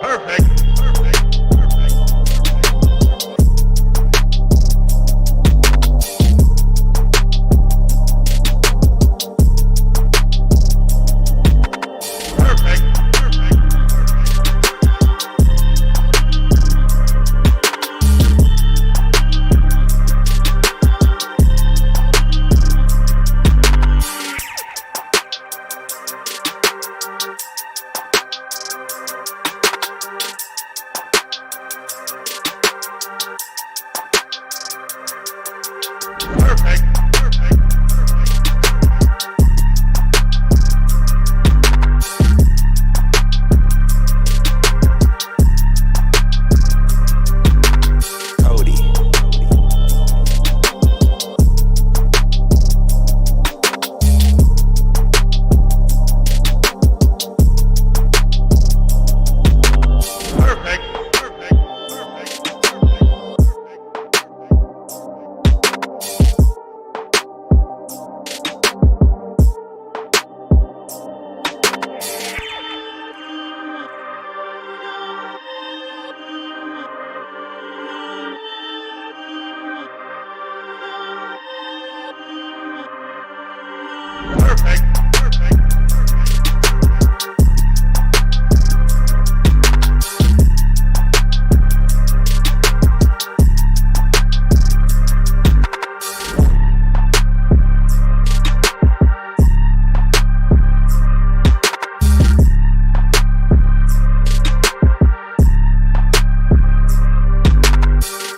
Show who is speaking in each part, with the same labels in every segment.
Speaker 1: Perfect.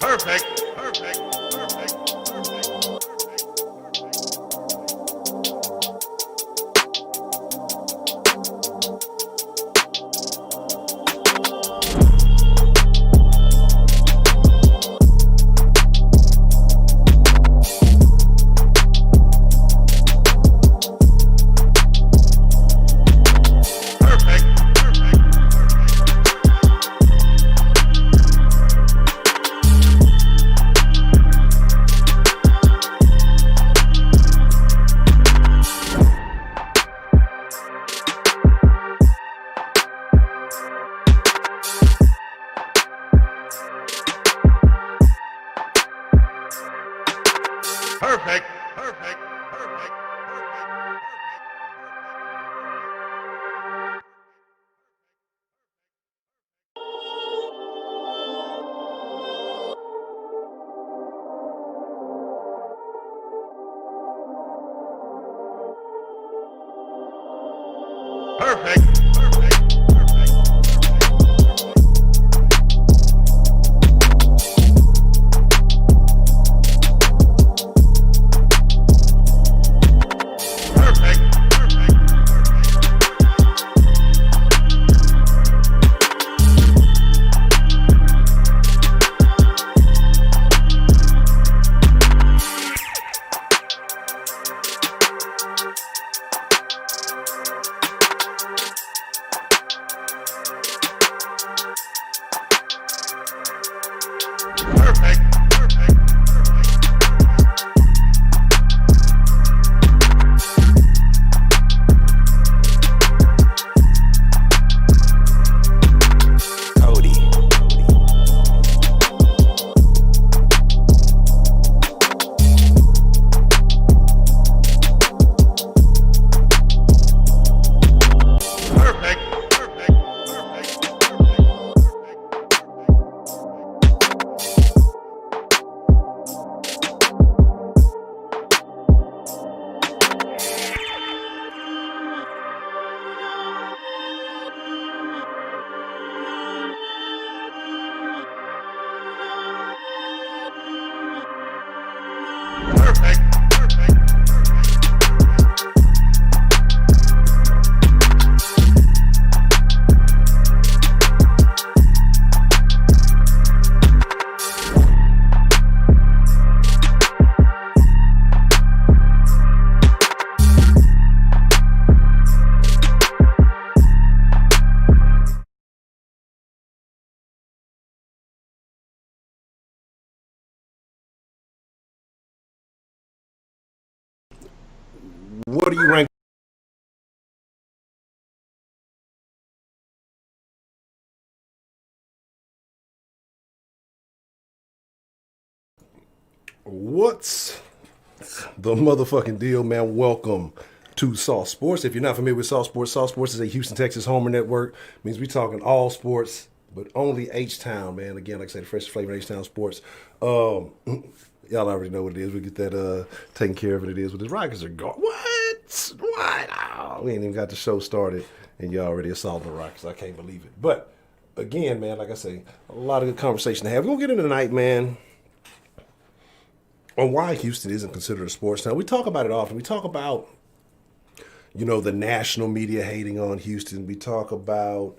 Speaker 1: Perfect. Perfect. Perfect. Perfect.
Speaker 2: What do you rank What's the motherfucking deal, man? Welcome to Sauce Sports. If you're not familiar with Sauce Sports is a Houston, Texas homer network. Means we talking all sports, but only HTOWN, man. Again, like I said, the freshest flavor HTOWN sports. Y'all already know what it is. We get that taken care of. It is. But the Rockets are gone. What? Oh, we ain't even got the show started, and you already assaulted the Rockets. I can't believe it. But again, man, like I say, a lot of good conversation to have. We're gonna get into tonight, man, on why Houston isn't considered a sports town. We talk about it often. We talk about, the national media hating on Houston. We talk about,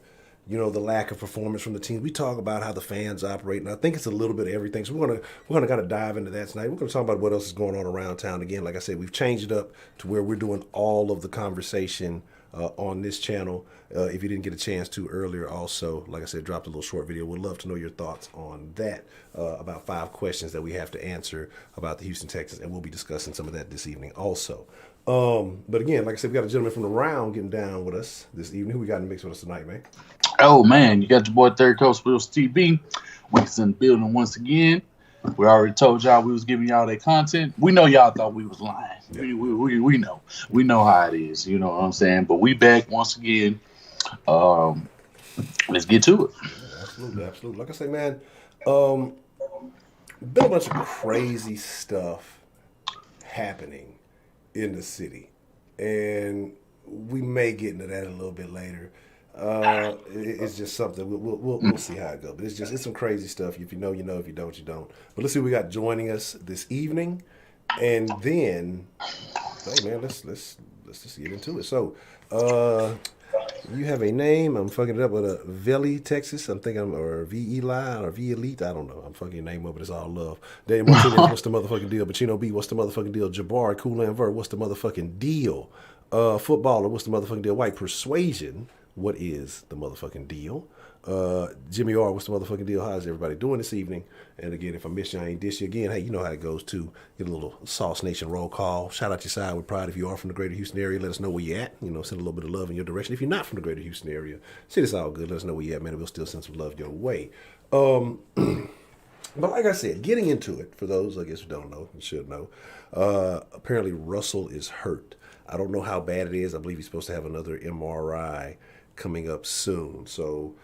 Speaker 2: the lack of performance from the team. We talk about how the fans operate, and I think it's a little bit of everything. So we're gonna kind of dive into that tonight. We're gonna talk about what else is going on around town. Again, like I said, we've changed it up to where we're doing all of the conversation on this channel. If you didn't get a chance to earlier, also, like I said, dropped a little short video. We'd love to know your thoughts on that. About 5 questions that we have to answer about the Houston Texans, and we'll be discussing some of that this evening also. But again, like I said, we got a gentleman from the round getting down with us this evening. Who we got in the mix with us tonight, man?
Speaker 3: Oh man, you got your boy Third Coast Bills TV. Wink's in the building once again. We already told y'all we was giving y'all that content. We know y'all thought we was lying. Yeah. We know. We know how it is. You know what I'm saying? But we back once again. Let's get to it.
Speaker 2: Yeah, absolutely. Like I say, man, been a bunch of crazy stuff happening in the city, and we may get into that a little bit later. It's just something we'll see how it goes. But it's some crazy stuff. If you know, you know. If you don't, you don't. But let's see what we got joining us this evening, and then, hey man, let's just get into it. So, you have a name. I'm fucking it up with a Veli, Texas. I'm thinking, or V Eli or V Elite. I don't know. I'm fucking your name up, but it's all love. Then what's the motherfucking deal? But B, what's the motherfucking deal? Jabbar, Cool and Vert, what's the motherfucking deal? Footballer, what's the motherfucking deal? White Persuasion, what is the motherfucking deal? Jimmy R, what's the motherfucking deal? How's everybody doing this evening? And again, if I miss you, I ain't dish you again. Hey, you know how it goes too. Get a little Sauce Nation roll call. Shout out your side with pride. If you are from the greater Houston area, let us know where you at. Send a little bit of love in your direction. If you're not from the greater Houston area, say this all good. Let us know where you at, man. We'll still send some love your way. But like I said, getting into it, for those, I guess, who don't know and should know, apparently Russell is hurt. I don't know how bad it is. I believe he's supposed to have another MRI coming up soon. So,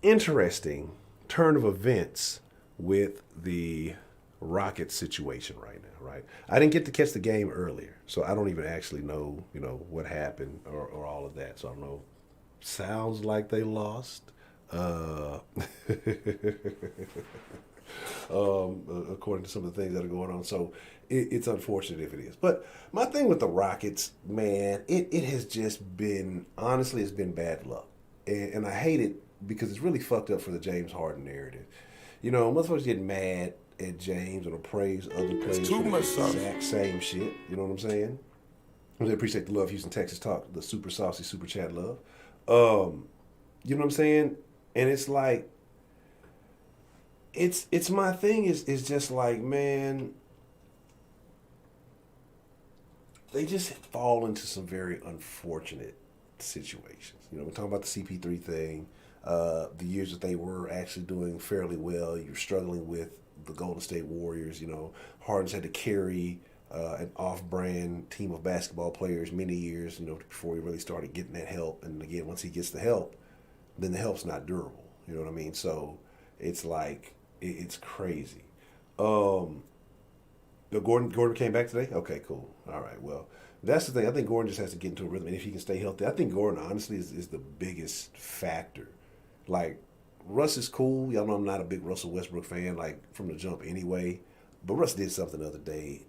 Speaker 2: interesting turn of events with the Rockets situation right now, right? I didn't get to catch the game earlier, so I don't even actually know, what happened or all of that. So I don't know. Sounds like they lost. According to some of the things that are going on. So it's unfortunate if it is. But my thing with the Rockets, man, it has just been, honestly, it's been bad luck. And I hate it because it's really fucked up for the James Harden narrative. Motherfuckers get mad at James and praise other players for the exact same shit. You know what I'm saying? I really appreciate the love, Houston, Texas talk, the super saucy, super chat love. You know what I'm saying? And it's like, it's my thing is just like, man, they just fall into some very unfortunate situations. We're talking about the CP3 thing, the years that they were actually doing fairly well. You're struggling with the Golden State Warriors. Harden's had to carry an off-brand team of basketball players many years, before he really started getting that help. And again, once he gets the help, then the help's not durable. You know what I mean? So it's like, it's crazy. Gordon came back today? Okay, cool. All right, well, that's the thing. I think Gordon just has to get into a rhythm. And if he can stay healthy, I think Gordon, honestly, is the biggest factor. Like, Russ is cool. Y'all know I'm not a big Russell Westbrook fan, like, from the jump anyway. But Russ did something the other day.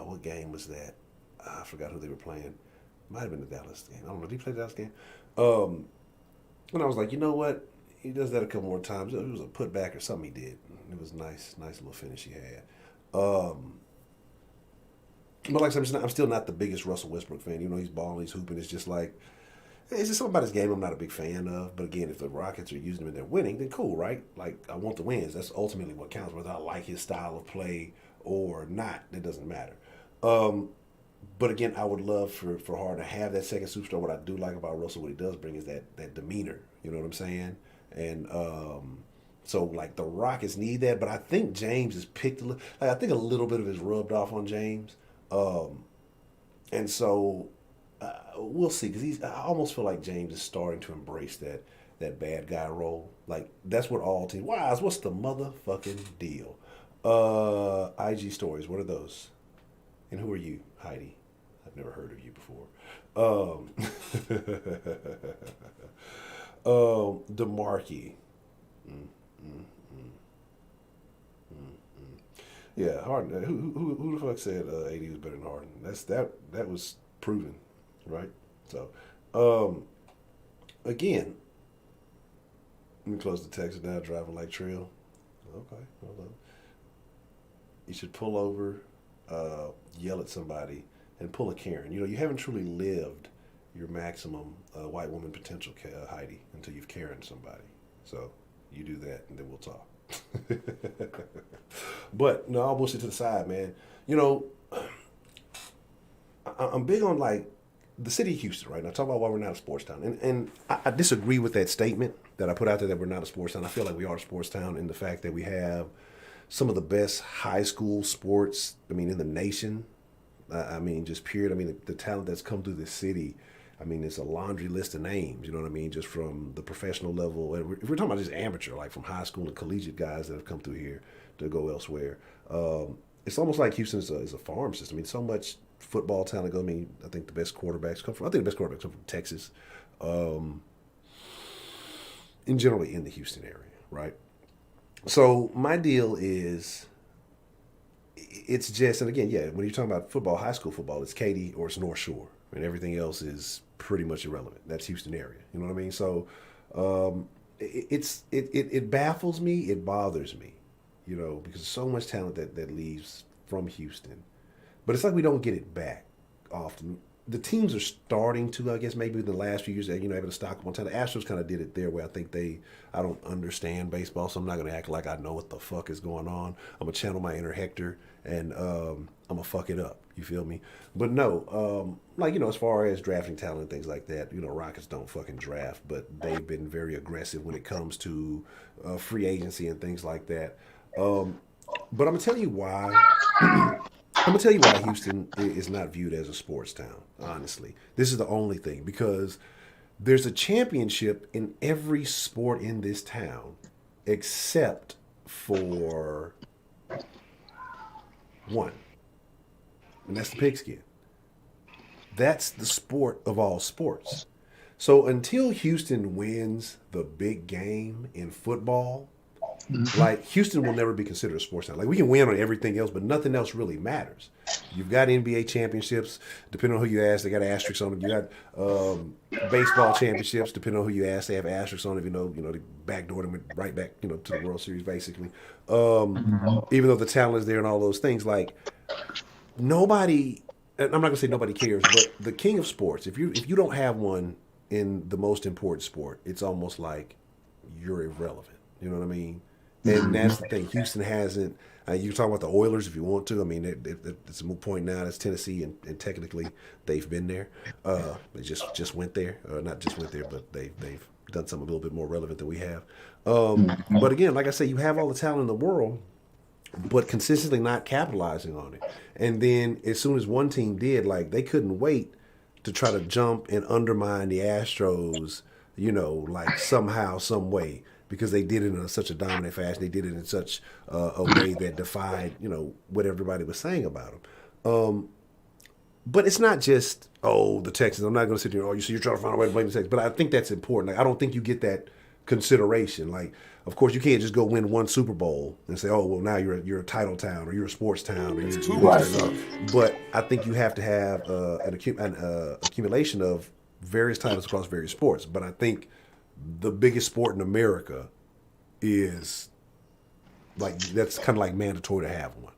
Speaker 2: What game was that? I forgot who they were playing. Might have been the Dallas game. I don't know. Did he play the Dallas game? And I was like, you know what? He does that a couple more times. It was a putback or something he did. It was nice little finish he had. But like I said, I'm still not the biggest Russell Westbrook fan. He's balling, he's hooping. It's just like, it's just something about his game I'm not a big fan of. But again, if the Rockets are using him and they're winning, then cool, right? Like, I want the wins. That's ultimately what counts. Whether I like his style of play or not, it doesn't matter. But again, I would love for Harden to have that second superstar. What I do like about Russell, what he does bring is that demeanor. You know what I'm saying? And So like the Rockets need that, but I think James has picked I think a little bit of it's rubbed off on James, and so we'll see because I almost feel like James is starting to embrace that bad guy role. Like that's what all teams. Wise, what's the motherfucking deal? IG stories. What are those? And who are you, Heidi? I've never heard of you before. DeMarkey. Yeah, Harden. Who the fuck said AD was better than Harden? That was proven, right? So, again, let me close the text now. Driving like Trill. Okay, hold on. You should pull over, yell at somebody, and pull a Karen. You haven't truly lived your maximum white woman potential, Heidi, until you've Karen somebody. So you do that, and then we'll talk. But no, I'll bullshit to the side, man. I'm big on like the city of Houston, right? And I talk about why we're not a sports town, and I disagree with that statement that I put out there that we're not a sports town. I feel like we are a sports town in the fact that we have some of the best high school sports. in the nation. Just period. The talent that's come through this city. It's a laundry list of names, you know what I mean? Just from the professional level. And if we're talking about just amateur, like from high school and collegiate guys that have come through here to go elsewhere. It's almost like Houston is a farm system. So much football talent. I think the best quarterbacks come from Texas. And generally in the Houston area, right? So my deal is, it's just, and again, when you're talking about football, high school football, it's Katy or it's North Shore. And everything else is pretty much irrelevant. That's Houston area. You know what I mean? So it baffles me. It bothers me, because so much talent that leaves from Houston. But it's like we don't get it back often. The teams are starting to, I guess, maybe in the last few years, able to stock up on talent. The Astros kind of did it their way. I think I don't understand baseball, so I'm not going to act like I know what the fuck is going on. I'm going to channel my inner Hector, and I'm going to fuck it up. You feel me? But no, as far as drafting talent and things like that, Rockets don't fucking draft, but they've been very aggressive when it comes to free agency and things like that. But I'm going to tell you why. I'm going to tell you why Houston is not viewed as a sports town, honestly. This is the only thing, because there's a championship in every sport in this town except for one. And that's the pigskin. That's the sport of all sports. So until Houston wins the big game in football, like Houston will never be considered a sports town. Like we can win on everything else, but nothing else really matters. You've got NBA championships, depending on who you ask, they got asterisks on it. You got baseball championships, depending on who you ask, they have asterisks on it. They backdoored them right back, to the World Series basically. Even though the talent is there and all those things, like nobody. I'm not gonna say nobody cares, but the king of sports. If you don't have one in the most important sport, it's almost like you're irrelevant. You know what I mean? And that's the thing. Houston hasn't. You can talk about the Oilers if you want to. It's a moot point now. That's Tennessee, and technically they've been there. They just went there. Not just went there, but they've done something a little bit more relevant than we have. But again, like I say, you have all the talent in the world, but consistently not capitalizing on it. And then as soon as one team did, like they couldn't wait to try to jump and undermine the Astros, like somehow, some way. Because they did it in such a dominant fashion. They did it in such a way that defied, what everybody was saying about them. But it's not just, the Texans. I'm not going to sit there, you're trying to find a way to blame the Texans. But I think that's important. Like, I don't think you get that consideration. Like, of course, you can't just go win one Super Bowl and say, now you're a title town or you're a sports town. But I think you have to have an accumulation of various titles across various sports. But I think the biggest sport in America is like, that's kind of like mandatory to have one.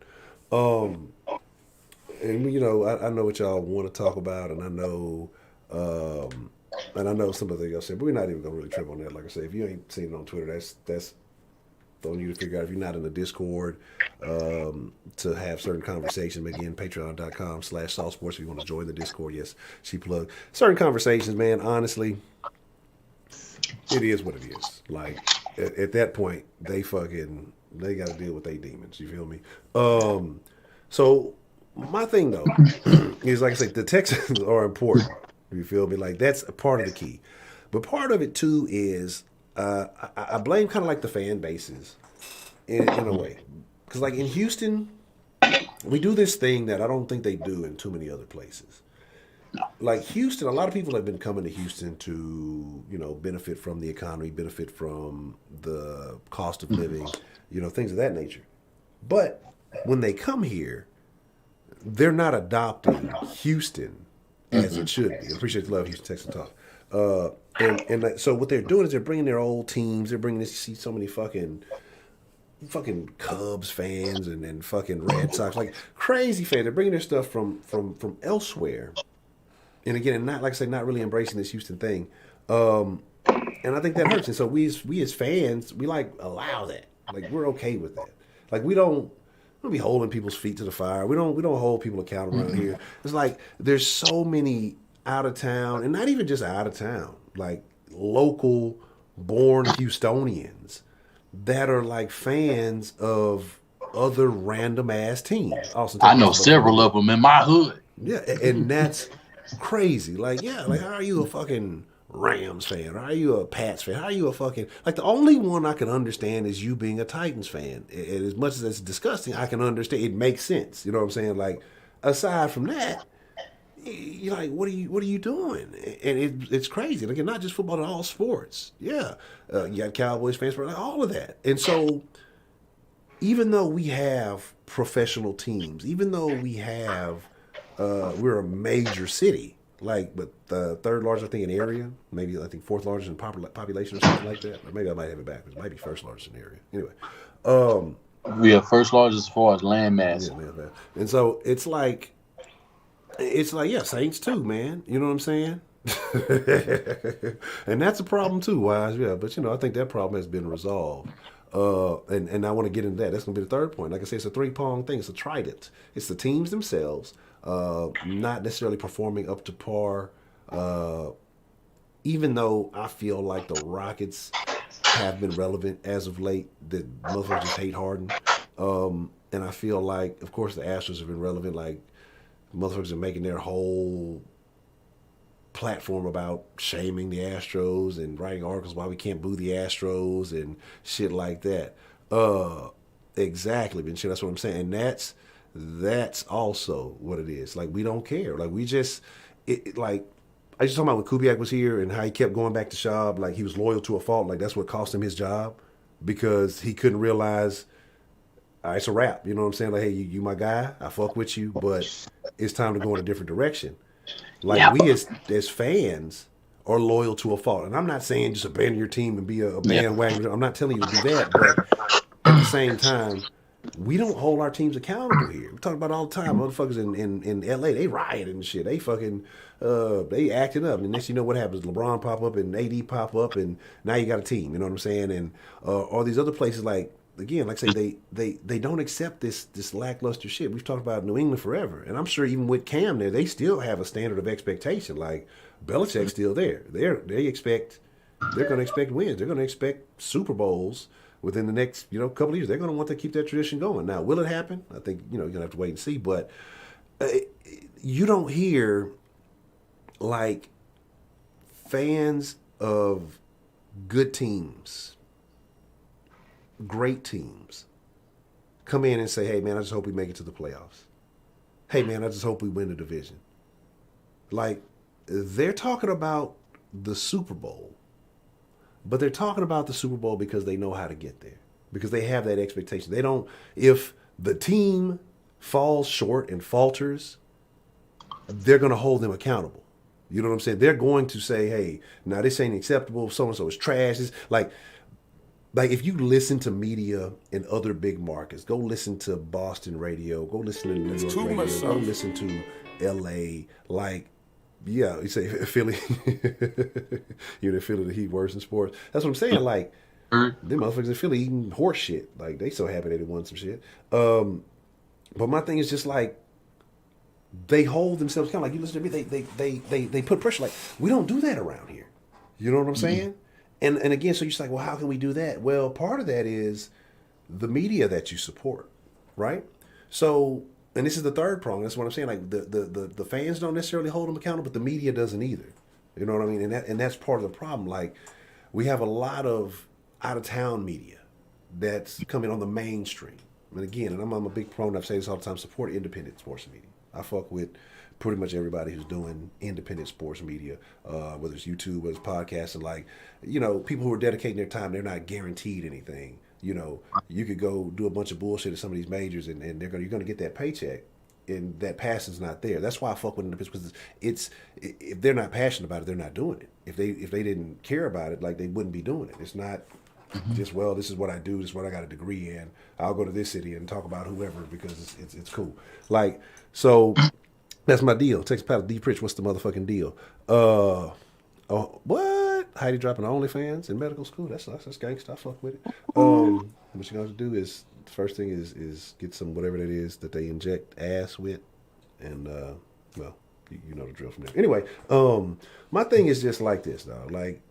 Speaker 2: And I know what y'all want to talk about, and I know some of the things y'all said, but we're not even gonna really trip on that. Like I say, if you ain't seen it on Twitter, that's on you to figure out. If you're not in the Discord to have certain conversations, again, patreon.com/saltsports if you want to join the Discord. Yes, she plugged certain conversations, man. Honestly, it is what it is. Like, at that point, they got to deal with their demons. You feel me? So my thing though is like I said, the Texans are important. You feel me? Like that's a part of the key, but part of it too is I blame kind of like the fan bases in a way, because like in Houston, we do this thing that I don't think they do in too many other places. Like Houston, a lot of people have been coming to Houston to, benefit from the economy, benefit from the cost of living, things of that nature. But when they come here, they're not adopting Houston as it should be. I appreciate the love, Houston Texan talk. So what they're doing is they're bringing their old teams. They're bringing this. You see so many fucking Cubs fans and fucking Red Sox, like crazy fans. They're bringing their stuff from elsewhere. And again, and not like I say, not really embracing this Houston thing, and I think that hurts. And so we as fans, we like allow that. Like we're okay with that. Like we don't be holding people's feet to the fire. We don't hold people accountable around here. It's like there's so many out of town, and not even just out of town, like local born Houstonians that are like fans of other random ass teams.
Speaker 3: I know several of them in my hood.
Speaker 2: Yeah, and that's crazy. Like, yeah, like how are you a fucking Rams fan? How are you a Pats fan? How are you a fucking like the only one I can understand is you being a Titans fan. And as much as it's disgusting, I can understand it makes sense. You know what I'm saying? Like aside from that, you're like, what are you doing? And it's crazy. Like, not just football, all sports. Yeah, you got Cowboys fans, like all of that. And so, even though we have professional teams, even though we have, we're a major city, like, but the third largest, I think, in area, maybe I think fourth largest in population or something like that. Or maybe I might have it backwards. It might be first largest in the area. Anyway,
Speaker 3: we are first largest as far as land mass.
Speaker 2: Yeah. And so it's like, yeah, Saints too, man. You know what I'm saying? And that's a problem too, Wise. Yeah, but I think that problem has been resolved. And I want to get into that. That's going to be the third point. Like I said, it's a three-pronged thing. It's a trident. It's the teams themselves not necessarily performing up to par. Even though I feel like the Rockets have been relevant as of late, the motherfuckers just hate Harden. And I feel like, of course, the Astros have been relevant. Like, motherfuckers are making their whole platform about shaming the Astros and writing articles why we can't boo the Astros and shit like that. Exactly, Ben. That's what I'm saying. And that's also what it is. Like, we don't care. Like, we just, like, I just talking about when Kubiak was here and how he kept going back to Schaub. Like, he was loyal to a fault. Like, that's what cost him his job because he couldn't realize, all right, it's a wrap. You know what I'm saying? Like, hey, you my guy. I fuck with you, but it's time to go in a different direction. Like, we as fans are loyal to a fault. And I'm not saying just abandon your team and be a bandwagon. I'm not telling you to do that. But at the same time, we don't hold our teams accountable here. We talk about it all the time. Motherfuckers in L.A., they riot and shit. They fucking, they acting up. And next you know what happens, LeBron pop up and AD pop up and now you got a team. You know what I'm saying? And all these other places like, again, like I say, they don't accept this lackluster shit. We've talked about New England forever. And I'm sure even with Cam there, they still have a standard of expectation. Like, Belichick's still there. They're going to expect wins. They're going to expect Super Bowls within the next, couple of years. They're going to want to keep that tradition going. Now, will it happen? I think, you're going to have to wait and see. But you don't hear, like, fans of good teams, great teams, come in and say, hey, man, I just hope we make it to the playoffs. Hey, man, I just hope we win the division. Like, they're talking about the Super Bowl, but they're talking about the Super Bowl because they know how to get there, because they have that expectation. They don't, if the team falls short and falters, they're going to hold them accountable. You know what I'm saying? They're going to say, hey, now this ain't acceptable. So-and-so is trash. It's like if you listen to media in other big markets, go listen to Boston radio, go listen to New York radio, go listen to L.A., like, yeah, you say Philly, Philly the Heat worse in sports. That's what I'm saying. Like, them motherfuckers in Philly eating horse shit. Like, they so happy they won some shit. But my thing is just like, they hold themselves accountable. Like, you listen to me, they put pressure. Like, we don't do that around here. You know what I'm saying? And again, so you're just like, well, how can we do that? Well, part of that is the media that you support, right? So, and this is the third prong. That's what I'm saying. Like the fans don't necessarily hold them accountable, but the media doesn't either. You know what I mean? And that's part of the problem. Like we have a lot of out of town media that's coming on the mainstream. And again, and I'm a big proponent. I've said this all the time. Support independent sports media. I fuck with pretty much everybody who's doing independent sports media, whether it's YouTube, whether it's podcasts, and like, people who are dedicating their time. They're not guaranteed anything. You could go do a bunch of bullshit at some of these majors, and you're gonna get that paycheck, and that passion's not there. That's why I fuck with them because it's if they're not passionate about it, they're not doing it. If they didn't care about it, like they wouldn't be doing it. It's not just this is what I do. This is what I got a degree in. I'll go to this city and talk about whoever because it's cool. Like so. That's my deal. Texas Paddle, D. Pritch, what's the motherfucking deal? What? Heidi dropping OnlyFans in medical school? That's gangsta. I fuck with it. What you got to do is, the first thing is get some whatever that is that they inject ass with, and well, you know the drill from there. Anyway, my thing is just like this, dog. Like,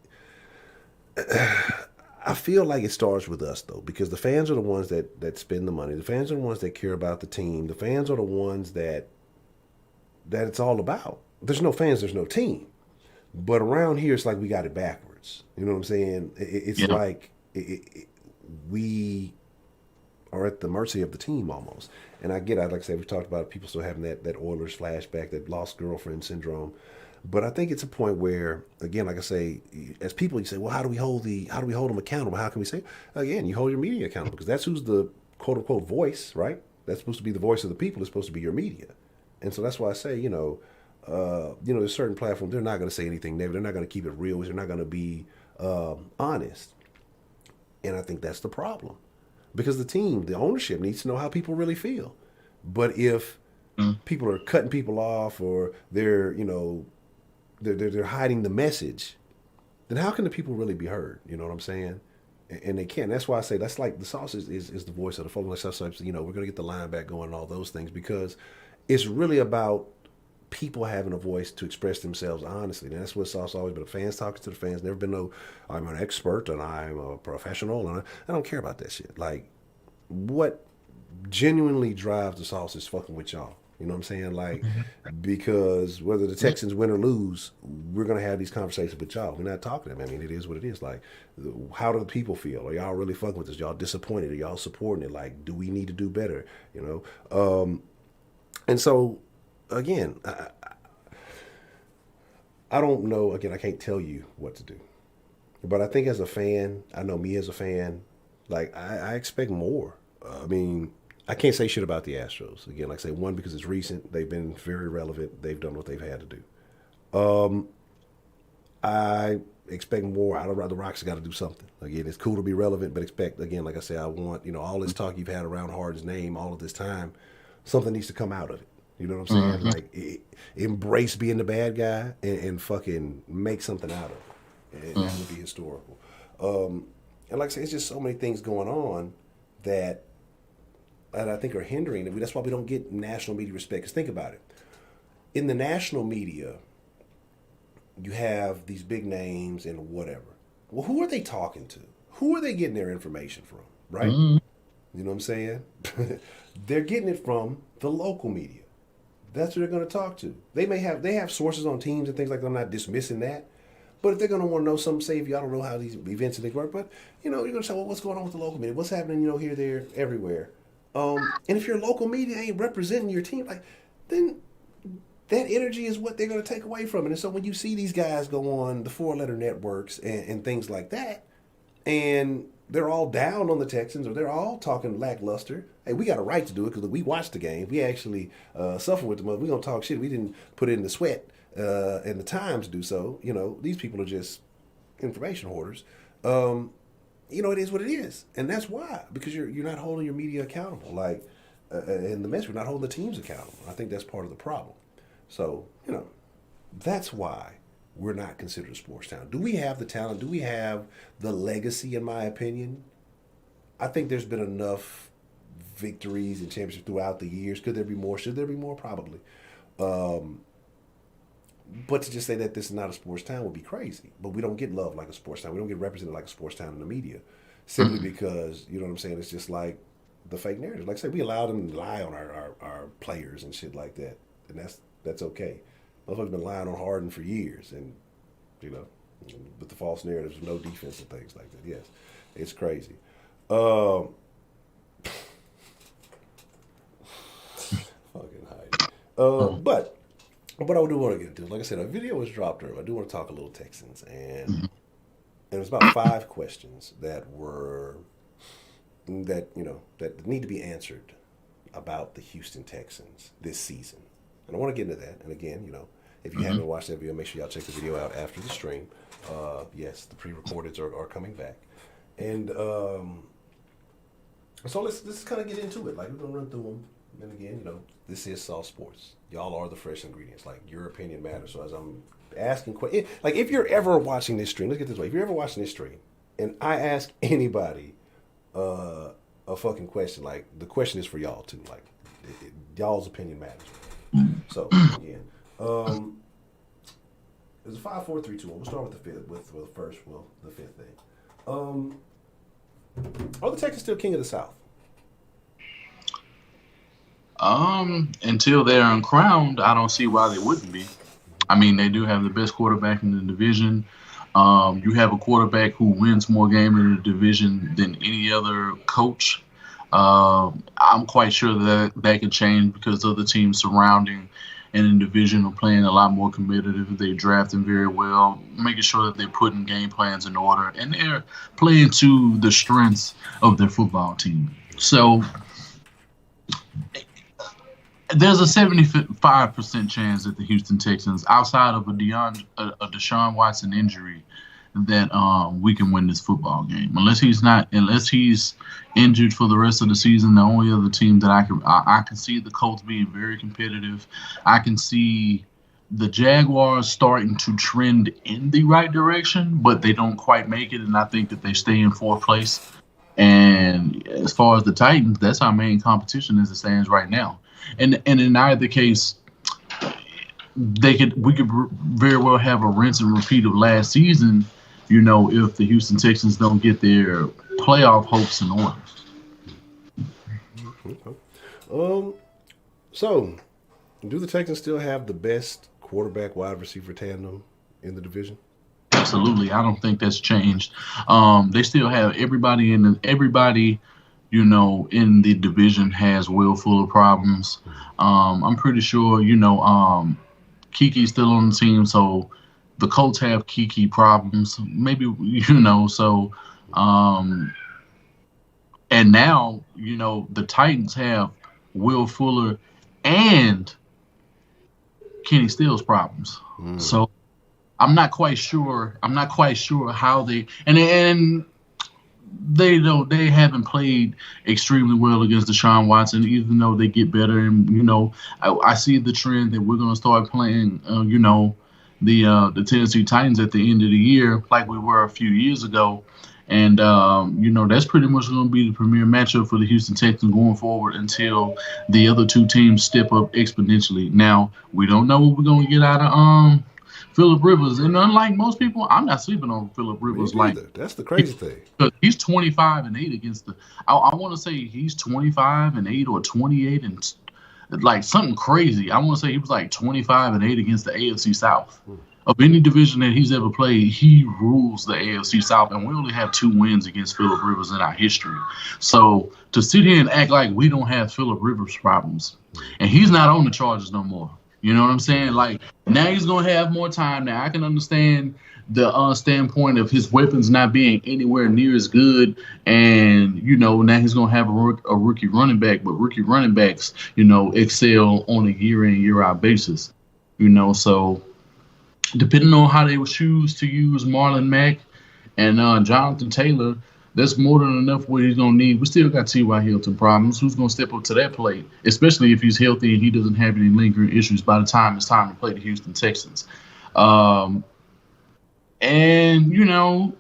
Speaker 2: I feel like it starts with us though, because the fans are the ones that spend the money. The fans are the ones that care about the team. The fans are the ones that it's all about. There's no fans, there's no team. But around here, it's like we got it backwards. You know what I'm saying? It's like we are at the mercy of the team almost. And I get it. Like I said, we talked about people still having that Oilers flashback, that lost girlfriend syndrome. But I think it's a point where, again, like I say, as people, you say, well, how do we hold them accountable? How can we say, again, you hold your media accountable because that's who's the quote unquote voice, right? That's supposed to be the voice of the people. It's supposed to be your media. And so that's why I say, there's certain platforms, they're not going to say anything negative. They're not going to keep it real. They're not going to be honest. And I think that's the problem. Because the team, the ownership needs to know how people really feel. But if people are cutting people off or they're hiding the message, then how can the people really be heard? You know what I'm saying? And they can't. That's why I say that's like the sauce is the voice of the folk. We're going to get the line back going and all those things because it's really about people having a voice to express themselves honestly. And that's what sauce always been. Fans talking to the fans. Never been no, I'm an expert and I'm a professional. And I don't care about that shit. Like, what genuinely drives the sauce is fucking with y'all. You know what I'm saying? Like, because whether the Texans win or lose, we're going to have these conversations with y'all. We're not talking to them. I mean, it is what it is. Like, how do the people feel? Are y'all really fucking with us? Y'all disappointed? Are y'all supporting it? Like, do we need to do better? And so, again, I don't know. Again, I can't tell you what to do. But I think as a fan, I know me as a fan, like, I expect more. I mean, I can't say shit about the Astros. Again, like I say, one, because it's recent. They've been very relevant. They've done what they've had to do. I expect more out of the Rocks. Got to do something. Again, it's cool to be relevant, but expect, again, like I say, I want, all this talk you've had around Harden's name all of this time, something needs to come out of it. You know what I'm saying? Like, embrace being the bad guy and fucking make something out of it. And that would be historical. And like I say, it's just so many things going on that I think are hindering it. That's why we don't get national media respect. Because think about it. In the national media, you have these big names and whatever. Well, who are they talking to? Who are they getting their information from? Right? You know what I'm saying? They're getting it from the local media. That's who they're going to talk to. They have sources on teams and things like that. I'm not dismissing that. But if they're going to want to know something, say if y'all don't know how these events and things work, but, you're going to say, well, what's going on with the local media? What's happening, here, there, everywhere? And if your local media ain't representing your team, like, then that energy is what they're going to take away from it. And so when you see these guys go on the 4-letter networks and things like that, and they're all down on the Texans or they're all talking lackluster, hey, we got a right to do it because we watched the game. We actually suffered with them. We're going to talk shit. We didn't put it in the sweat and the time to do so. These people are just information hoarders. It is what it is. And that's why, because you're not holding your media accountable. Like, in the mess, we're not holding the teams accountable. I think that's part of the problem. So, that's why we're not considered a sports town. Do we have the talent? Do we have the legacy, in my opinion? I think there's been enough victories and championships throughout the years. Could there be more? Should there be more? Probably. But to just say that this is not a sports town would be crazy. But we don't get love like a sports town. We don't get represented like a sports town in the media. Simply because, you know what I'm saying, it's just like the fake narrative. Like I said, we allow them to lie on our players and shit like that. And that's okay. Motherfuckers been lying on Harden for years, and you know, with the false narratives, no defense and things like that. Yes, it's crazy. Fucking Heidi. But what I do want to get into, like I said, a video was dropped earlier. I do want to talk a little Texans, and it was about 5 questions that need to be answered about the Houston Texans this season. And I want to get into that. And again, you know, if you haven't watched that video, make sure y'all check the video out after the stream. Yes, the pre-recordeds are coming back. And so let's kind of get into it. Like, we're going to run through them. And again, you know, this is Sauce Sports. Y'all are the fresh ingredients. Like, your opinion matters. So as I'm asking questions, like, if you're ever watching this stream, let's get this way. If you're ever watching this stream and I ask anybody a fucking question, like, the question is for y'all too. Like, y'all's opinion matters. So again, there's a 5, 4, 3, 2, 1. We'll start with the fifth. The fifth thing. Are the Texans still king of the South?
Speaker 3: Until they're uncrowned, I don't see why they wouldn't be. I mean, they do have the best quarterback in the division. You have a quarterback who wins more games in the division than any other coach. I'm quite sure that can change because other teams surrounding and in the division are playing a lot more competitive. They drafting very well, making sure that they're putting game plans in order, and they're playing to the strengths of their football team. So there's a 75% chance that the Houston Texans, outside of a Deshaun Watson injury, that we can win this football game. Unless he's injured for the rest of the season, the only other team that I can see the Colts being very competitive. I can see the Jaguars starting to trend in the right direction, but they don't quite make it, and I think that they stay in 4th place. And as far as the Titans, that's our main competition as it stands right now. And in either case, we could very well have a rinse and repeat of last season, you know, if the Houston Texans don't get their playoff hopes in order.
Speaker 2: So, do the Texans still have the best quarterback wide receiver tandem in the division?
Speaker 3: Absolutely. I don't think that's changed. They still have everybody, you know, in the division has Will Fuller problems. I'm pretty sure, you know, Kiki's still on the team, so the Colts have Kiki problems. Maybe, you know, so and now, you know, the Titans have Will Fuller and Kenny Stills problems. So I'm not quite sure how they and they haven't played extremely well against Deshaun Watson, even though they get better. And, you know, I see the trend that we're going to start playing, you know, the Tennessee Titans at the end of the year like we were a few years ago. And, you know, that's pretty much going to be the premier matchup for the Houston Texans going forward until the other two teams step up exponentially. Now, we don't know what we're going to get out of Phillip Rivers. And unlike most people, I'm not sleeping on Phillip Rivers. Like,
Speaker 2: that's the crazy thing.
Speaker 3: He's 25-8 against the I want to say he's 25-8 or 28 and like something crazy. I want to say he was like 25-8 against the AFC South. Of any division that he's ever played, he rules the AFC South, and we only have 2 wins against Phillip Rivers in our history. So to sit here and act like we don't have Phillip Rivers problems, and he's not on the Chargers no more. You know what I'm saying? Like, now he's going to have more time. Now I can understand the standpoint of his weapons not being anywhere near as good, and, you know, now he's going to have a rookie running back, but rookie running backs, you know, excel on a year-in, year-out basis. You know, so depending on how they would choose to use Marlon Mack and Jonathan Taylor, that's more than enough what he's going to need. We still got T.Y. Hilton problems. Who's going to step up to that plate, especially if he's healthy and he doesn't have any lingering issues by the time it's time to play the Houston Texans. And, you know,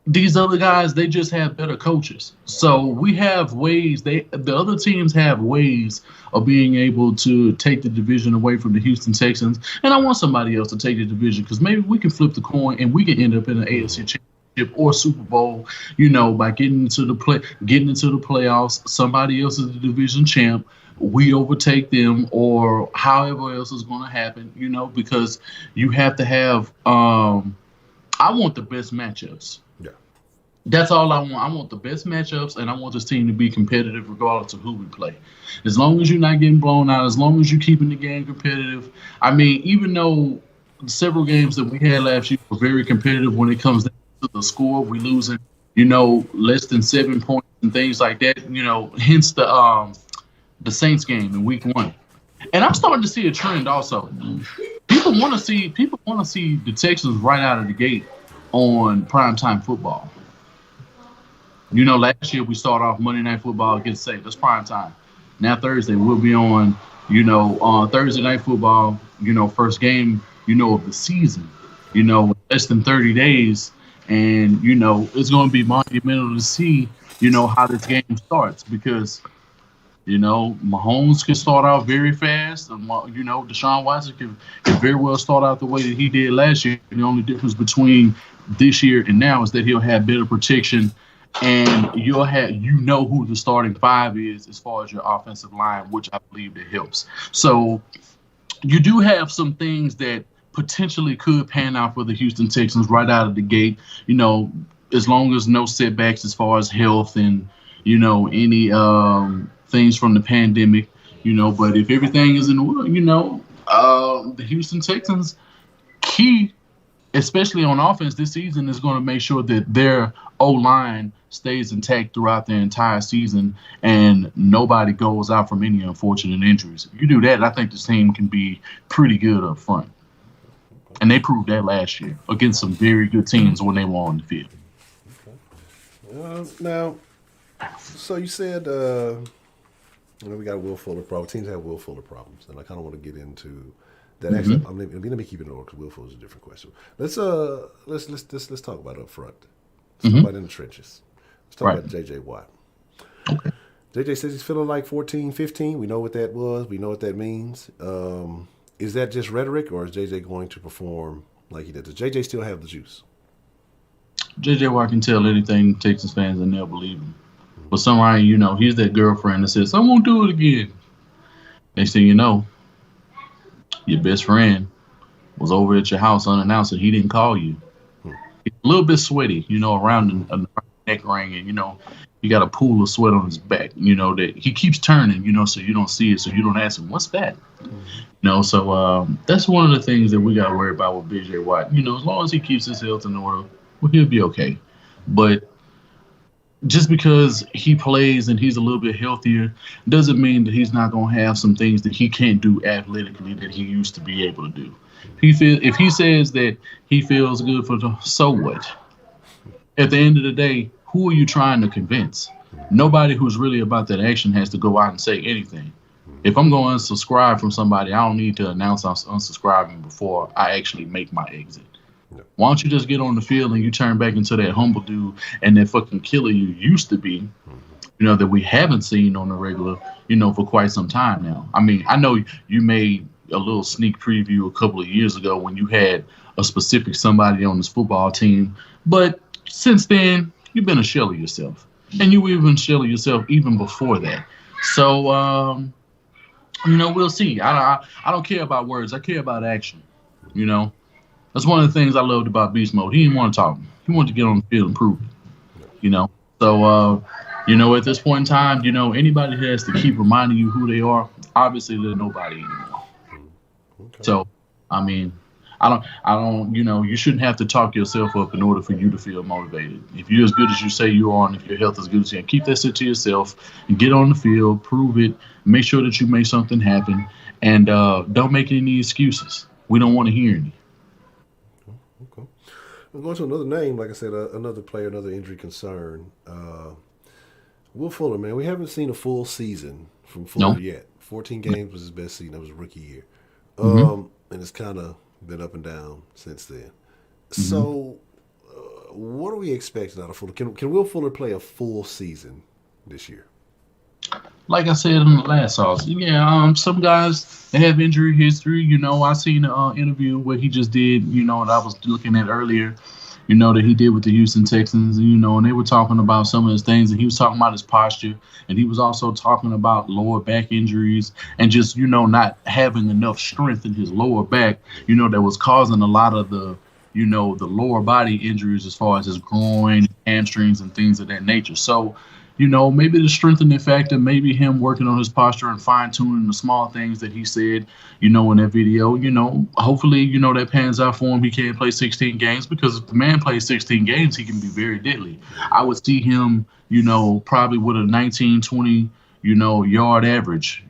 Speaker 3: these other guys, they just have better coaches. So we have ways. The other teams have ways of being able to take the division away from the Houston Texans. And I want somebody else to take the division because maybe we can flip the coin and we can end up in an AFC Championship or Super Bowl. By getting into the playoffs. Somebody else is the division champ. We overtake them, or however else is going to happen. Because you have to have. I want the best matchups. That's all I want. I want the best matchups, and I want this team to be competitive regardless of who we play. As long as you're not getting blown out, as long as you're keeping the game competitive. I mean, even though several games that we had last year were very competitive when it comes down to the score, we losing, less than 7 points and things like that. Hence the Saints game in Week 1. And I'm starting to see a trend also. People want to see the Texans right out of the gate on primetime football. Last year we started off Monday Night Football against Saints. That's prime time. Now Thursday we'll be on, Thursday Night Football, first game, of the season, less than 30 days. And, it's going to be monumental to see, how this game starts because, Mahomes can start out very fast. Deshaun Watson can very well start out the way that he did last year. The only difference between this year and now is that he'll have better protection. And you'll have, who the starting five is as far as your offensive line, which I believe that helps. So you do have some things that potentially could pan out for the Houston Texans right out of the gate, as long as no setbacks as far as health and, any things from the pandemic, but if everything is in order, the Houston Texans key, especially on offense this season, is going to make sure that their O-line stays intact throughout the entire season and nobody goes out from any unfortunate injuries. If you do that, I think this team can be pretty good up front. And they proved that last year against some very good teams when they were on the field.
Speaker 2: Okay. Now, so you said we got Will Fuller problems. Teams have Will Fuller problems, and I kind of want to get into that. Actually, let me keep it in order because Will Fuller is a different question. Let's talk about up front. Let's talk about in the trenches. Let's talk about J.J. Watt.
Speaker 3: Okay.
Speaker 2: J.J. says he's feeling like 14, 15. We know what that was. We know what that means. Is that just rhetoric, or is J.J. going to perform like he did? Does J.J. still have the juice?
Speaker 3: J.J. Watt can tell anything to Texas fans and they'll believe him. But somebody, he's that girlfriend that says, I won't do it again. Next thing you know, your best friend was over at your house unannounced and he didn't call you. He's a little bit sweaty, around the neck ring, and, he got a pool of sweat on his back, that he keeps turning, so you don't see it, so you don't ask him, what's that? So that's one of the things that we got to worry about with B.J. Watt. As long as he keeps his health in order, he'll be okay. But just because he plays and he's a little bit healthier doesn't mean that he's not going to have some things that he can't do athletically that he used to be able to do. If he says that he feels good so what? At the end of the day, who are you trying to convince? Nobody who's really about that action has to go out and say anything. If I'm going to unsubscribe from somebody, I don't need to announce I'm unsubscribing before I actually make my exit. Why don't you just get on the field and you turn back into that humble dude and that fucking killer you used to be, that we haven't seen on the regular, for quite some time now. I mean, I know you made a little sneak preview a couple of years ago when you had a specific somebody on this football team, but since then, you've been a shell of yourself. And you were even a shell of yourself even before that. So, we'll see. I don't care about words. I care about action, That's one of the things I loved about Beast Mode. He didn't want to talk. He wanted to get on the field and prove it, So, at this point in time, anybody who has to keep reminding you who they are, obviously they're nobody anymore. Okay. So, I mean, I don't, you shouldn't have to talk yourself up in order for you to feel motivated. If you're as good as you say you are, and if your health is good as you can, keep that shit to yourself and get on the field, prove it, make sure that you make something happen, and don't make any excuses. We don't want to hear any.
Speaker 2: Okay. I'm going to another name, like I said, another player, another injury concern. Will Fuller, man, we haven't seen a full season from Fuller yet. 14 games was his best season. That was rookie year. And it's kind of been up and down since then. So what are we expecting out of Fuller? Can Will Fuller play a full season this year?
Speaker 3: Like I said in the last sauce, yeah, some guys they have injury history. I seen an interview where he just did, that I was looking at earlier, that he did with the Houston Texans, and they were talking about some of his things, and he was talking about his posture, and he was also talking about lower back injuries and just, not having enough strength in his lower back, that was causing a lot of the, the lower body injuries as far as his groin, hamstrings, and things of that nature. So, maybe the strengthening factor, maybe him working on his posture and fine-tuning the small things that he said, in that video, hopefully, that pans out for him. He can't play 16 games because if the man plays 16 games, he can be very deadly. I would see him, probably with a 19, 20, yard average,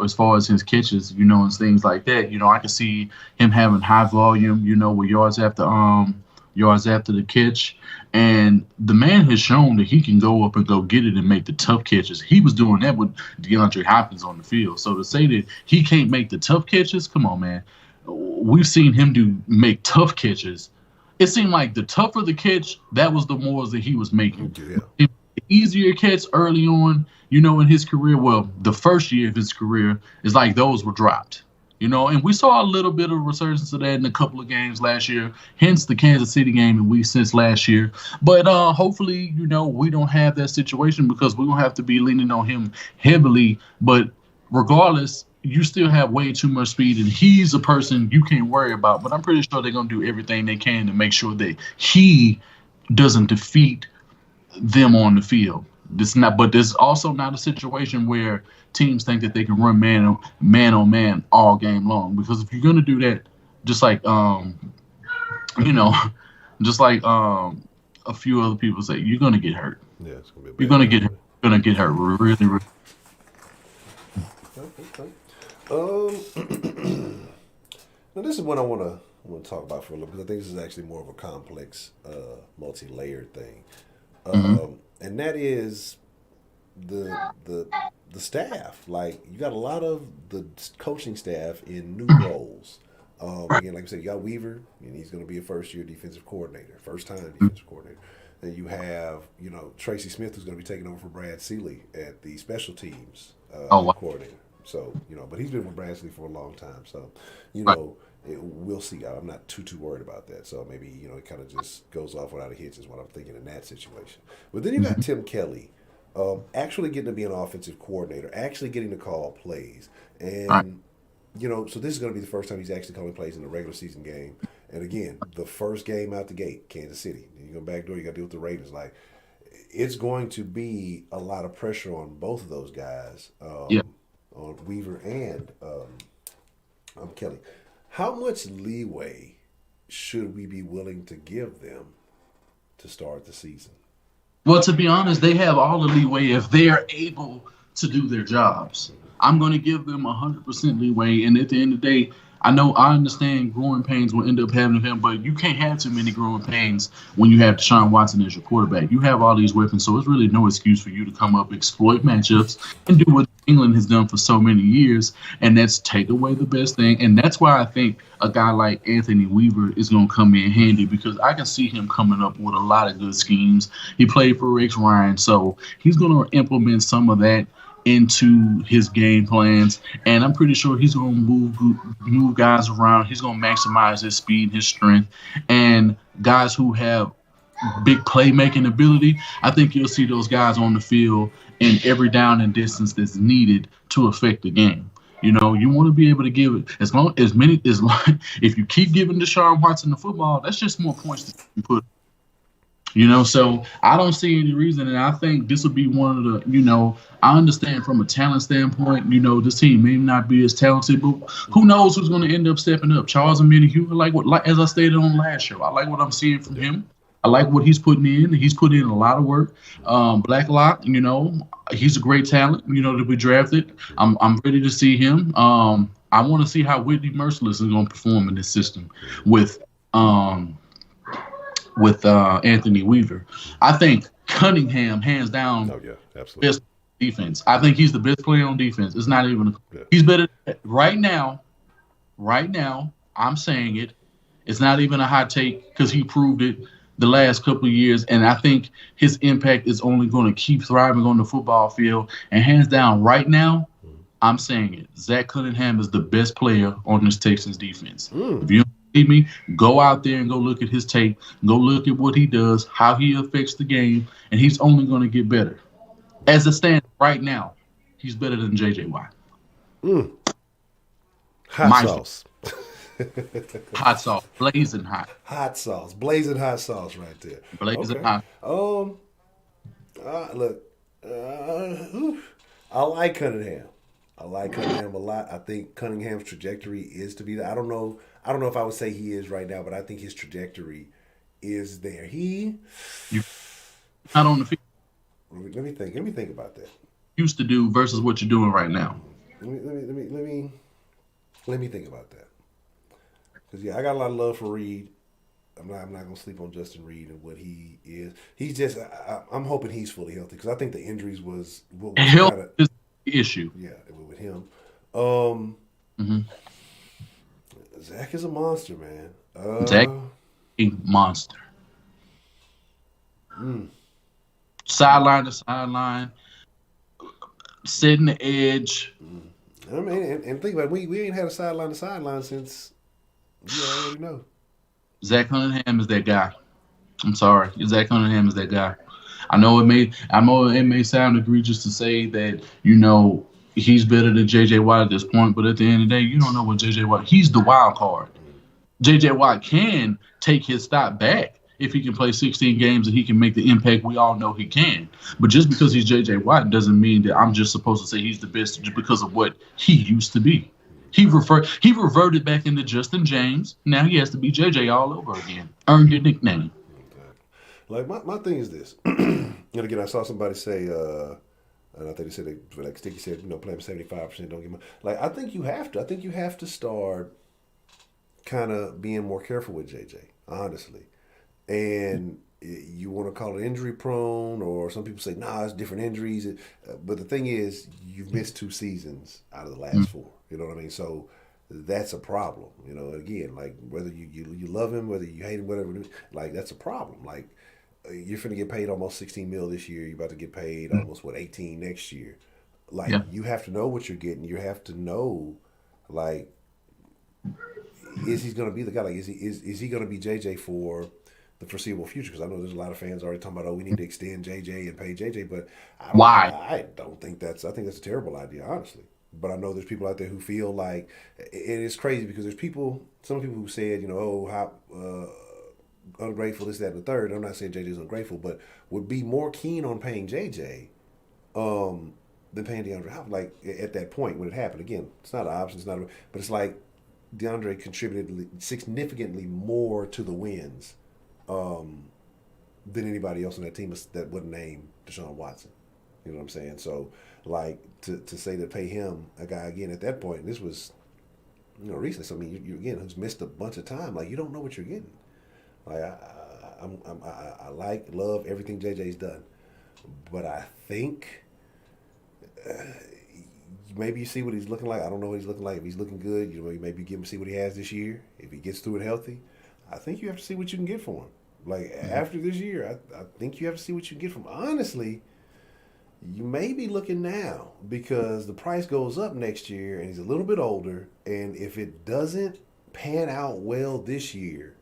Speaker 3: as far as his catches, and things like that. I could see him having high volume, with yards after the catch. And the man has shown that he can go up and go get it and make the tough catches. He was doing that with DeAndre Hopkins on the field. So to say that he can't make the tough catches, come on, man. We've seen him make tough catches. It seemed like the tougher the catch, that was the more that he was making.
Speaker 2: Yeah.
Speaker 3: The easier catch early on, in his career, well, the first year of his career, is like those were dropped. And we saw a little bit of resurgence of that in a couple of games last year, hence the Kansas City game and week since last year. But hopefully, we don't have that situation because we don't have to be leaning on him heavily. But regardless, you still have way too much speed, and he's a person you can't worry about. But I'm pretty sure they're going to do everything they can to make sure that he doesn't defeat them on the field. But there's also not a situation where teams think that they can run man on man all game long. Because if you're gonna do that, just like a few other people say, you're gonna get hurt.
Speaker 2: Yeah, it's gonna be.
Speaker 3: You're gonna get hurt. You're gonna get hurt really, really.
Speaker 2: Okay. Now this is what I want to talk about for a little bit. I think this is actually more of a complex, multi-layered thing. And that is the staff. Like, you got a lot of the coaching staff in new roles. Again, like I said, you got Weaver, and he's going to be a first-time defensive coordinator. Then you have, Tracy Smith, who's going to be taking over for Brad Seeley at the special teams coordinator. So, but he's been with Brad Seeley for a long time. So, we'll see. I'm not too worried about that. So maybe, it kind of just goes off without a hitch is what I'm thinking in that situation. But then you got Tim Kelly actually getting to be an offensive coordinator, actually getting to call plays. And, so this is going to be the first time he's actually calling plays in a regular season game. And again, the first game out the gate, Kansas City. You go back door, you got to deal with the Ravens. Like, it's going to be a lot of pressure on both of those guys, on Weaver and Kelly. How much leeway should we be willing to give them to start the season?
Speaker 3: Well, to be honest, they have all the leeway if they are able to do their jobs. I'm going to give them 100% leeway. And at the end of the day, I understand growing pains will end up having him, but you can't have too many growing pains when you have Deshaun Watson as your quarterback. You have all these weapons, so it's really no excuse for you to come up, exploit matchups, and do what England has done for so many years, and that's take away the best thing. And that's why I think a guy like Anthony Weaver is going to come in handy, because I can see him coming up with a lot of good schemes. He played for Rex Ryan, so he's going to implement some of that into his game plans, and I'm pretty sure he's going to move guys around. He's going to maximize his speed, his strength, and guys who have big playmaking ability. I think you'll see those guys on the field in every down and distance that's needed to affect the game. You want to be able to give it as long if you keep giving Deshaun Watson the football, that's just more points that you put. So I don't see any reason, and I think this will be one of the, I understand from a talent standpoint, this team may not be as talented, but who knows who's going to end up stepping up. Charles Omenihu, as I stated on last show, I like what I'm seeing from him. I like what he's putting in. He's put in a lot of work. Blacklock, he's a great talent, to be drafted. I'm ready to see him. I want to see how Whitney Merciless is going to perform in this system with Anthony Weaver. I think Cunningham, hands down,
Speaker 2: absolutely,
Speaker 3: best defense. I think he's the best player on defense. It's not even he's better right now. Right now, I'm saying it. It's not even a hot take because he proved it. the last couple of years, and I think his impact is only going to keep thriving on the football field. And hands down, right now, I'm saying it. Zach Cunningham is the best player on this Texans defense. If you don't believe me, go out there and go look at his tape. Go look at what he does, how he affects the game, and he's only going to get better. As it stands right now, he's better than J.J. Watt.
Speaker 2: Hot sauce.
Speaker 3: Hot sauce. Blazing hot.
Speaker 2: Hot sauce. Blazing hot sauce right there.
Speaker 3: Blazing hot.
Speaker 2: Look, I like Cunningham. I like Cunningham a lot. I think Cunningham's trajectory is to be there. I don't know if I would say he is right now, but I think his trajectory is there.
Speaker 3: Not on the field.
Speaker 2: Let me think about that.
Speaker 3: Used to do versus what you're doing right now.
Speaker 2: Let me think about that. Because I got a lot of love for Reed. I'm not gonna sleep on Justin Reed and what he is. He's just. I'm hoping he's fully healthy because I think the injuries was
Speaker 3: health is the issue.
Speaker 2: Yeah, with him. Zach is a monster, man.
Speaker 3: Zach, a monster. Sideline to sideline, setting the edge.
Speaker 2: I mean, and think about it, we ain't had a sideline to sideline since you already know.
Speaker 3: Zach Cunningham is that guy. I'm sorry, Zach Cunningham is that guy. I know it may sound egregious to say that he's better than J.J. Watt at this point, but at the end of the day, you don't know what J.J. Watt. He's the wild card. J.J. Watt can take his stock back if he can play 16 games and he can make the impact we all know he can. But just because he's J.J. Watt doesn't mean that I'm just supposed to say he's the best just because of what he used to be. He reverted back into Justin James. Now he has to be J.J. all over again. Earn your nickname.
Speaker 2: Like my thing is this. And again, I saw somebody say, and I think they said, like Sticky said, playing 75%, don't get money. Like, I think you have to. I think you have to start kind of being more careful with JJ, honestly. And you want to call it injury prone, or some people say, nah, it's different injuries. But the thing is, you've missed 2 seasons out of the last 4. You know what I mean? So that's a problem. Again, like whether you love him, whether you hate him, whatever, like that's a problem. Like you're finna get paid almost $16 million this year. You're about to get paid almost 18 next year. Like you have to know what you're getting. You have to know, like, is he going to be the guy? Like, is he going to be JJ for the foreseeable future? Because I know there's a lot of fans already talking about, we need to extend JJ and pay JJ. But I don't think I think that's a terrible idea, honestly. But I know there's people out there who feel like it is crazy because there's some people who said, how ungrateful, this, that, and the third. I'm not saying JJ's ungrateful, but would be more keen on paying JJ than paying DeAndre Hopkins. Like at that point when it happened, again, it's not an option, but it's like DeAndre contributed significantly more to the wins than anybody else on that team that wasn't named Deshaun Watson. You know what I'm saying? So, like, to say to pay him, a guy, again, at that point, this was, recently, so I mean, you again, who's missed a bunch of time, like, you don't know what you're getting. Like, I love everything JJ's done. But I think maybe you see what he's looking like. I don't know what he's looking like. If he's looking good, maybe you give him see what he has this year. If he gets through it healthy, I think you have to see what you can get for him. Like, after this year, I think you have to see what you can get from him. Honestly, you may be looking now because the price goes up next year and he's a little bit older. And if it doesn't pan out well this year,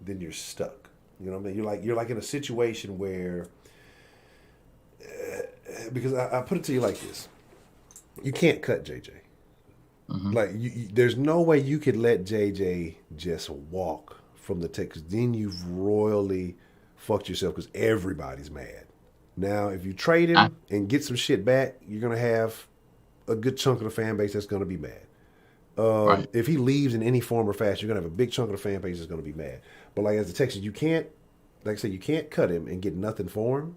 Speaker 2: then you're stuck. You know what I mean? You're like in a situation where, because I put it to you like this. You can't cut JJ. Like, there's no way you could let JJ just walk from the Texans. Then you've royally fucked yourself because everybody's mad. Now, if you trade him and get some shit back, you're going to have a good chunk of the fan base that's going to be mad. Right. If he leaves in any form or fashion, you're going to have a big chunk of the fan base that's going to be mad. But like as a Texans, you can't, like I said, you can't cut him and get nothing for him.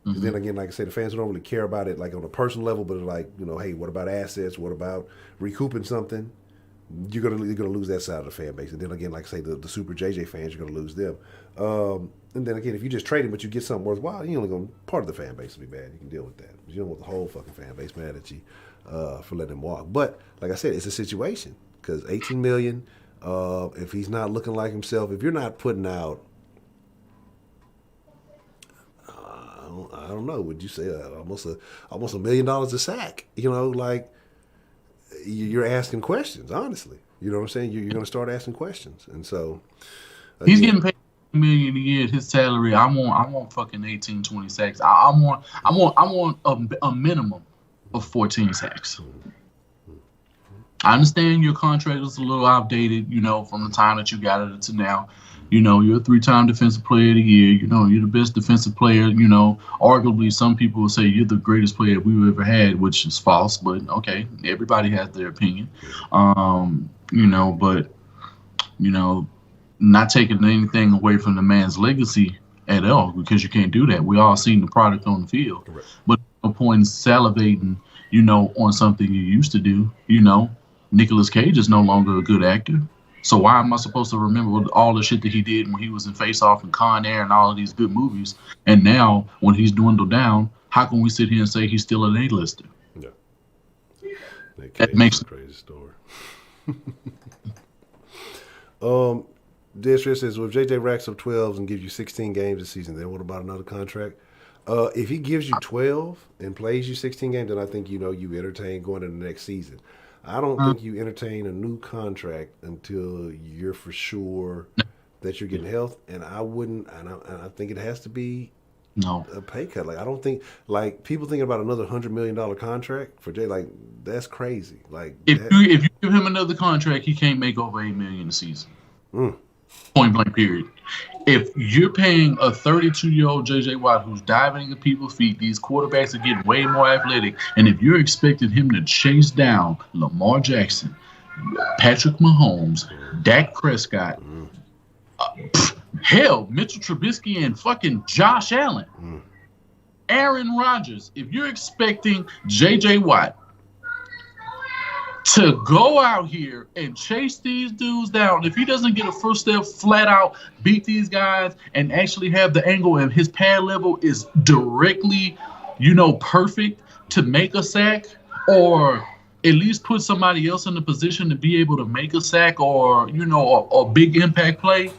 Speaker 2: Then again, like I said, the fans don't really care about it like on a personal level, but it's like, hey, what about assets? What about recouping something? You're gonna lose that side of the fan base. And then again, like I say, the super JJ fans, you're gonna lose them. And then again, if you just trade him but you get something worthwhile, you're only gonna, part of the fan base will be mad. You can deal with that. You don't want the whole fucking fan base mad at you for letting him walk. But like I said, it's a situation because $18 million. If he's not looking like himself, if you're not putting out don't know. Would you say almost $1 million a sack? You know, like you're asking questions. Honestly, you know what I'm saying. You're going to start asking questions, and so
Speaker 3: he's getting paid $1 million a year. His salary. I want fucking 18, 20 sacks. I want a minimum of 14 sacks. I understand your contract is a little outdated, you know, from the time that you got it to now. You know, you're a 3-time defensive player of the year. You know, you're the best defensive player. You know, arguably some people will say you're the greatest player we've ever had, which is false. But, okay, everybody has their opinion. You know, but, you know, not taking anything away from the man's legacy at all, because you can't do that. We all seen the product on the field. Correct. But no point in salivating, you know, on something you used to do. You know, Nicolas Cage is no longer a good actor. So why am I supposed to remember all the shit that he did when he was in Face Off and Con Air and all of these good movies? And now, when he's dwindled down, how can we sit here and say he's still an A-lister?
Speaker 2: Yeah.
Speaker 3: That makes
Speaker 2: a crazy story. Deshaun says, well, if JJ racks up 12s and gives you 16 games this season, then what about another contract? If he gives you 12 and plays you 16 games, then I think, you know, you entertain going into the next season. I don't think you entertain a new contract until you're for sure that you're getting health, and I wouldn't. And I think it has to be a pay cut. Like I don't think like people thinking about another $100 million contract for Jay. Like that's crazy. Like
Speaker 3: if you give him another contract, he can't make over $8 million a season. Point blank. Period. If you're paying a 32-year-old J.J. Watt who's diving into people's feet, these quarterbacks are getting way more athletic, and if you're expecting him to chase down Lamar Jackson, Patrick Mahomes, Dak Prescott, hell, Mitchell Trubisky and fucking Josh Allen, Aaron Rodgers, if you're expecting J.J. Watt to go out here and chase these dudes down, if he doesn't get a first step, flat out beat these guys and actually have the angle and his pad level is directly, you know, perfect to make a sack, or at least put somebody else in the position to be able to make a sack, or, you know, a big impact play,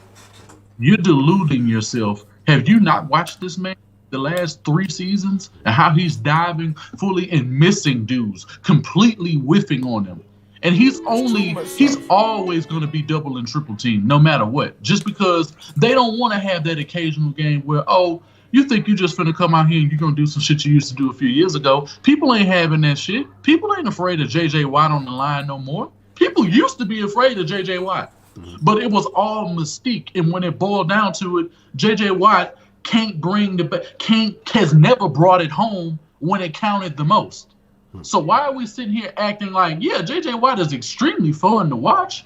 Speaker 3: you're deluding yourself. Have you not watched this man the last 3 seasons and how he's diving fully and missing dudes, completely whiffing on them? And he's always going to be double and triple team no matter what, just because they don't want to have that occasional game where, oh, you think you just finna come out here and you're going to do some shit you used to do a few years ago. People ain't having that shit. People ain't afraid of J.J. Watt on the line no more. People used to be afraid of J.J. Watt, but it was all mystique. And when it boiled down to it, J.J. Watt has never brought it home when it counted the most. So why are we sitting here acting like, yeah, J.J. Watt is extremely fun to watch,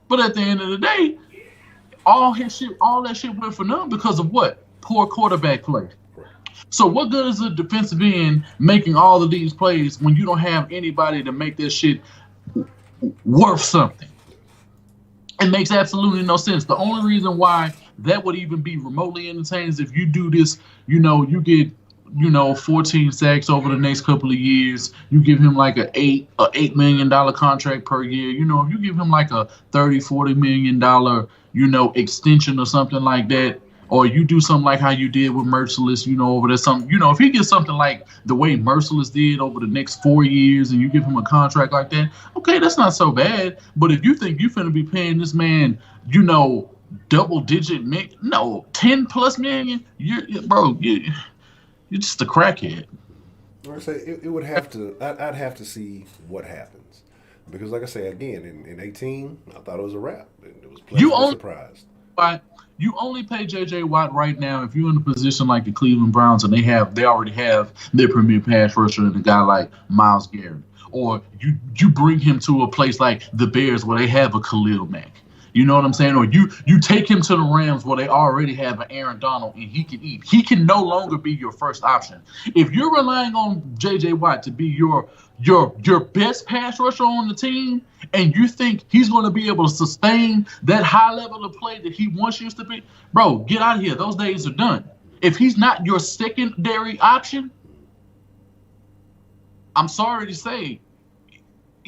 Speaker 3: but at the end of the day, all that shit went for nothing because of what? Poor quarterback play. So what good is a defensive end making all of these plays when you don't have anybody to make this shit worth something? It makes absolutely no sense. The only reason why that would even be remotely entertaining is if you do this, you know, you get, you know, 14 sacks over the next couple of years. You give him like $8 million contract per year. You know, if you give him like a $30-40 million, you know, extension or something like that, or you do something like how you did with Merciless, you know, over there, something, you know, if he gets something like the way Merciless did over the next 4 years and you give him a contract like that, okay, that's not so bad. But if you think you're finna be paying this man, you know, double-digit, 10+ million, you're just a crackhead.
Speaker 2: I say it would have to. I'd have to see what happens, because, like I say again, in 18, I thought it was a wrap. It was pleasantly surprised.
Speaker 3: You only pay J.J. Watt right now if you're in a position like the Cleveland Browns and they already have their premier pass rusher and a guy like Myles Garrett, or you bring him to a place like the Bears where they have a Khalil Mack. You know what I'm saying? Or you take him to the Rams where they already have an Aaron Donald and he can eat. He can no longer be your first option. If you're relying on J.J. Watt to be your best pass rusher on the team, and you think he's going to be able to sustain that high level of play that he once used to be, bro, get out of here. Those days are done. If he's not your secondary option, I'm sorry to say,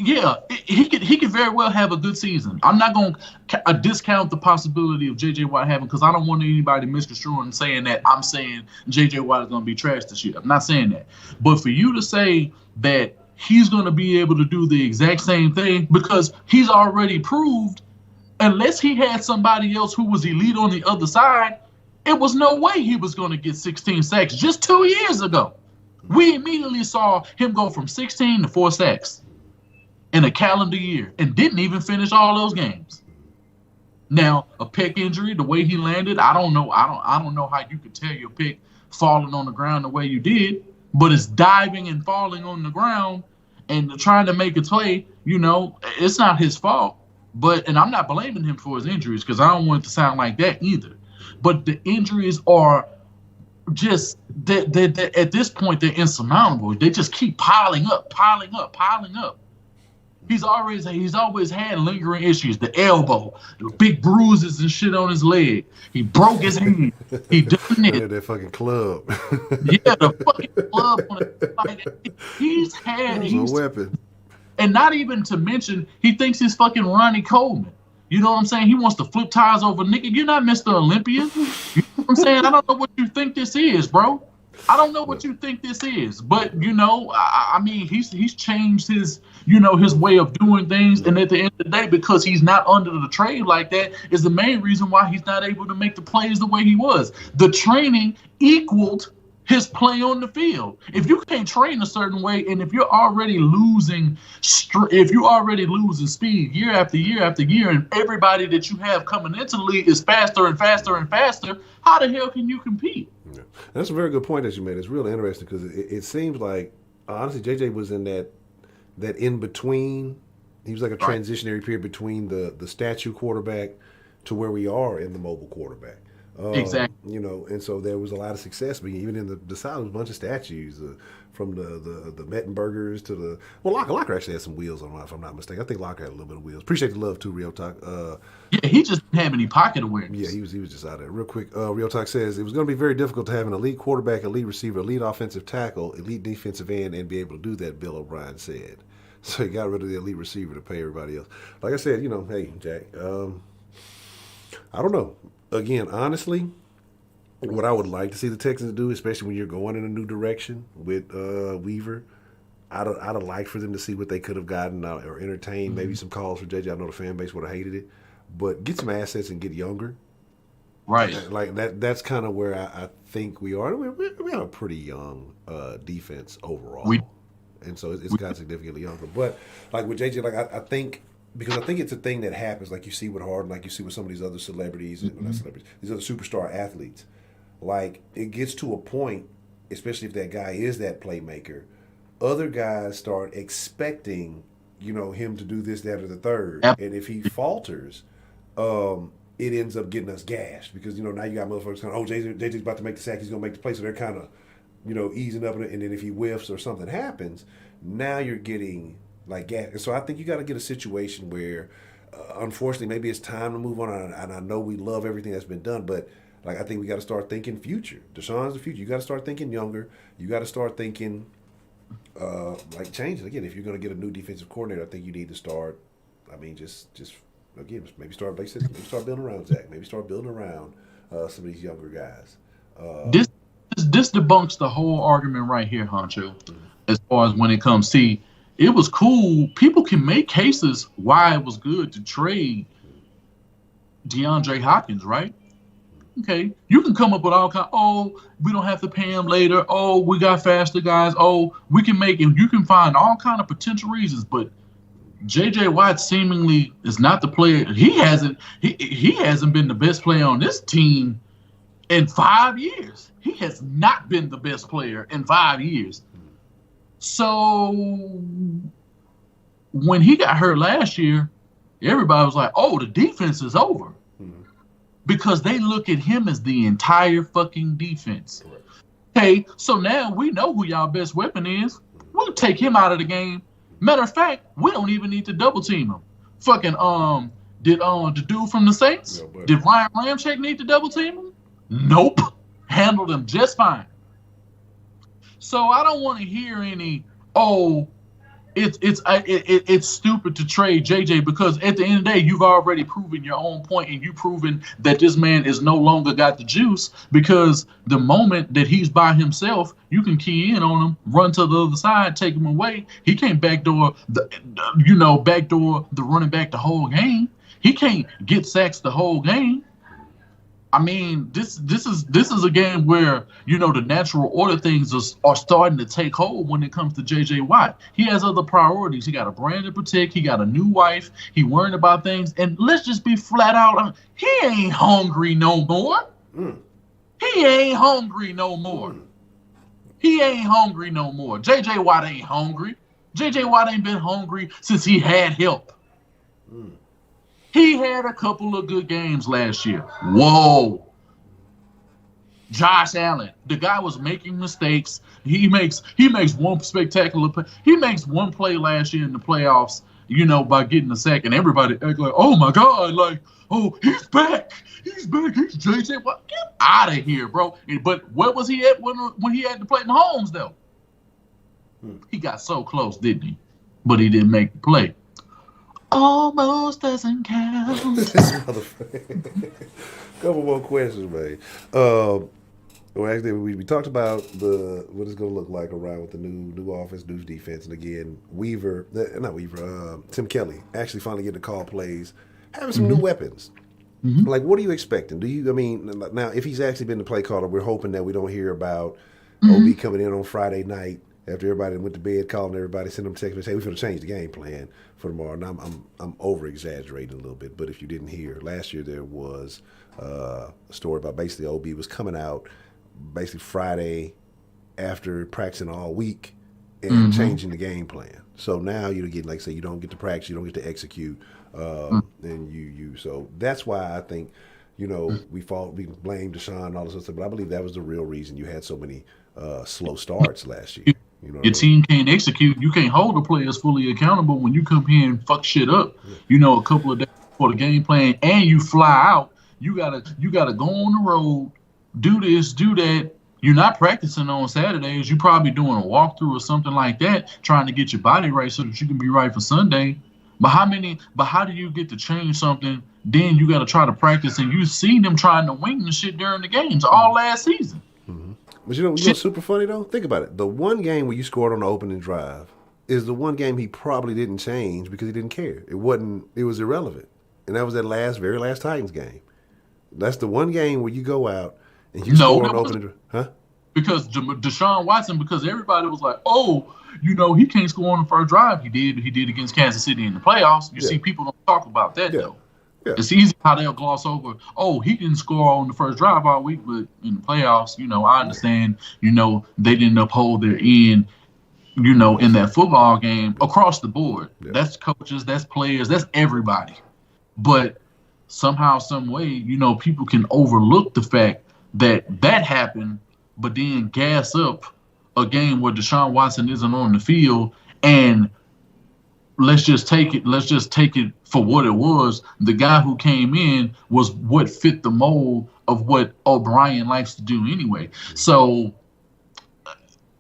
Speaker 3: Yeah, he could very well have a good season. I'm not going to discount the possibility of J.J. Watt having, because I don't want anybody misconstruing saying that I'm saying J.J. Watt is going to be trash this year. I'm not saying that. But for you to say that he's going to be able to do the exact same thing, because he's already proved, unless he had somebody else who was elite on the other side, it was no way he was going to get 16 sacks just 2 years ago. We immediately saw him go from 16 to 4 sacks in a calendar year and didn't even finish all those games. Now, a pec injury, the way he landed, I don't know. I don't know how you could tear your pec falling on the ground the way you did, but it's diving and falling on the ground and trying to make a play. You know, it's not his fault. And I'm not blaming him for his injuries, because I don't want it to sound like that either. But the injuries are just at this point, they're insurmountable. They just keep piling up. He's always had lingering issues. The elbow, the big bruises and shit on his leg. He broke his hand. He done it.
Speaker 2: Yeah, that fucking club.
Speaker 3: Yeah, the fucking club. He's
Speaker 2: a weapon.
Speaker 3: And not even to mention, he thinks he's fucking Ronnie Coleman. You know what I'm saying? He wants to flip tires over nigga. You're not Mr. Olympia. You know what I'm saying? I don't know what you think this is, bro. I don't know what you think this is. But, you know, I mean, he's changed his, you know, his way of doing things. And at the end of the day, because he's not under the trade like that, is the main reason why he's not able to make the plays the way he was. The training equaled his play on the field. If you can't train a certain way, and if you're already losing speed year after year after year, and everybody that you have coming into the league is faster and faster and faster, how the hell can you compete?
Speaker 2: Yeah. That's a very good point that you made. It's really interesting, because it seems like, honestly, JJ was in that in between. He was like a transitionary period between the statue quarterback to where we are in the mobile quarterback.
Speaker 3: Exactly.
Speaker 2: You know, and so there was a lot of success. But even in the South, there was a bunch of statues, from the Mettenbergers to the Locker actually had some wheels on him, if I'm not mistaken. I think Locker had a little bit of wheels. Appreciate the love too, Real Talk.
Speaker 3: Yeah, he just didn't have any pocket awareness.
Speaker 2: Yeah, he was just out there. Real quick, Real Talk says it was going to be very difficult to have an elite quarterback, elite receiver, elite offensive tackle, elite defensive end, and be able to do that. Bill O'Brien said. So he got rid of the elite receiver to pay everybody else. Like I said, you know, hey Jack, I don't know. Again, honestly, what I would like to see the Texans do, especially when you're going in a new direction with Weaver, I'd have liked for them to see what they could have gotten or entertained maybe some calls for JJ. I know the fan base would have hated it, but get some assets and get younger.
Speaker 3: Right.
Speaker 2: Like that's kind of where I think we are. We have a pretty young defense overall, and so it's got significantly younger. But like with JJ, like I think. Because I think it's a thing that happens, like you see with Harden, like you see with some of these other celebrities, not celebrities, these other superstar athletes. Like, it gets to a point, especially if that guy is that playmaker, other guys start expecting, you know, him to do this, that, or the third. Yep. And if he falters, it ends up getting us gashed. Because, you know, now you got motherfuckers kind of, JJ's about to make the sack, he's going to make the play, so they're kind of, you know, easing up. And then if he whiffs or something happens, now you're getting... like, yeah. So I think you got to get a situation where, unfortunately, maybe it's time to move on. And I know we love everything that's been done, but like I think we got to start thinking future. Deshaun's the future. You got to start thinking younger. You got to start thinking like changing again. If you're going to get a new defensive coordinator, I think you need to start. I mean, just again, maybe start building around Zach. Maybe start building around some of these younger guys.
Speaker 3: This debunks the whole argument right here, Honcho. As far as when it comes, see. It was cool. People can make cases why it was good to trade DeAndre Hopkins, right? Okay. You can come up with all kind. Oh, we don't have to pay him later. Oh, we got faster guys. Oh, we can make him. You can find all kind of potential reasons. But J.J. Watt seemingly is not the player. He hasn't been the best player on this team in 5 years. He has not been the best player in 5 years. So when he got hurt last year, everybody was like, oh, the defense is over. Mm-hmm. Because they look at him as the entire fucking defense. Correct. Okay, so now we know who y'all best weapon is. We'll take him out of the game. Matter of fact, we don't even need to double team him. Fucking did the dude from the Saints, did Ryan Ramczyk need to double team him? Nope. Handled him just fine. So I don't want to hear any, it's stupid to trade JJ because at the end of the day, you've already proven your own point, and you've proven that this man is no longer got the juice. Because the moment that he's by himself, you can key in on him, run to the other side, take him away. He can't backdoor the running back the whole game. He can't get sacks the whole game. I mean, this is a game where, the natural order things are starting to take hold when it comes to J.J. Watt. He has other priorities. He got a brand to protect. He got a new wife. He worrying about things. And let's just be flat out, he ain't hungry no more. He ain't hungry no more. He ain't hungry no more. J.J. Watt ain't hungry. J.J. Watt ain't been hungry since he had help. He had a couple of good games last year. Whoa. Josh Allen, the guy was making mistakes. He makes one spectacular play. He makes one play last year in the playoffs, by getting a sack, and everybody act like, oh my God, like, oh, he's back. He's back. He's JJ. What? Get out of here, bro. But where was he at when he had to play Mahomes, though? He got so close, didn't he? But he didn't make the play. Almost doesn't count.
Speaker 2: Couple more questions, man. Well, actually, we talked about what it's going to look like around with the new offense, new defense, and again, Tim Kelly actually finally getting to call plays, having some new weapons. Like, what are you expecting? Now, if he's actually been the play caller, we're hoping that we don't hear about OB coming in on Friday night after everybody went to bed, calling everybody, sending them text messages, hey, we're going to change the game plan for tomorrow. And I'm over-exaggerating a little bit, but if you didn't hear, last year there was a story about basically OB was coming out basically Friday after practicing all week and changing the game plan. So now you're getting, like I say, you don't get to practice, you don't get to execute, and so that's why I think, we blame Deshaun and all this other stuff, but I believe that was the real reason you had so many slow starts last year. Your
Speaker 3: team can't execute. You can't hold the players fully accountable when you come here and fuck shit up. A couple of days before the game plan, and you fly out. You gotta go on the road, do this, do that. You're not practicing on Saturdays. You're probably doing a walkthrough or something like that, trying to get your body right so that you can be right for Sunday. But how do you get to change something? Then you got to try to practice, and you've seen them trying to wing the shit during the games all last season.
Speaker 2: But what's super funny though? Think about it. The one game where you scored on the opening drive is the one game he probably didn't change because he didn't care. It was irrelevant. And that was that very last Titans game. That's the one game where you go out and you score on the opening drive. Huh?
Speaker 3: Because Deshaun Watson, because everybody was like, oh, he can't score on the first drive. He did against Kansas City in the playoffs. You see, people don't talk about that though. Yeah. It's easy how they'll gloss over, oh, he didn't score on the first drive all week, but in the playoffs, I understand, they didn't uphold their end, in that football game across the board. Yeah. That's coaches, that's players, that's everybody. But somehow, some way, people can overlook the fact that happened, but then gas up a game where Deshaun Watson isn't on the field, and let's just take it for what it was. The guy who came in was what fit the mold of what O'Brien likes to do anyway. So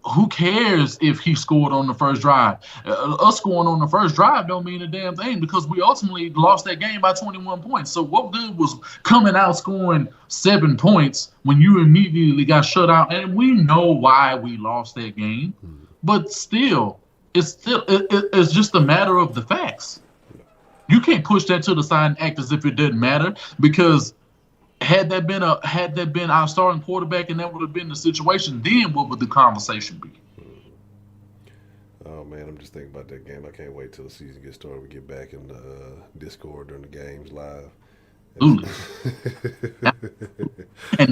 Speaker 3: who cares if he scored on the first drive? Us scoring on the first drive don't mean a damn thing because we ultimately lost that game by 21 points. So what good was coming out scoring 7 points when you immediately got shut out? And we know why we lost that game. But still, it's just a matter of the facts. You can't push that to the side and act as if it didn't matter, because had that been our starting quarterback and that would have been the situation, then what would the conversation be?
Speaker 2: Oh man, I'm just thinking about that game. I can't wait till the season gets started. We get back in the Discord during the games live.
Speaker 3: And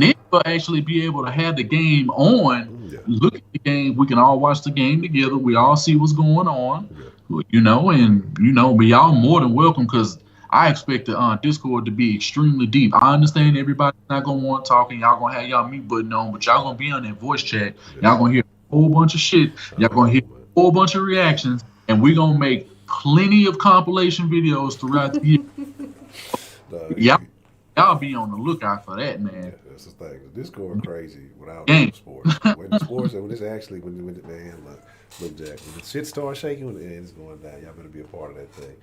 Speaker 3: then we'll actually be able to have the game on, look at the game. We can all watch the game together. We all see what's going on, but y'all more than welcome, because I expect the Discord to be extremely deep. I understand everybody's not going to want to talk, and y'all going to have y'all mute button on, but y'all going to be on that voice chat. Y'all going to hear a whole bunch of shit. Y'all going to hear a whole bunch of reactions, and we're going to make plenty of compilation videos throughout the year. y'all be on the lookout for that,
Speaker 2: Yeah,
Speaker 3: man.
Speaker 2: that's the thing. The Discord crazy without
Speaker 3: Gang.
Speaker 2: sports. When the sports, when it's actually when man, look, Jack, when the shit starts shaking, when it's going down, y'all better be a part of that thing.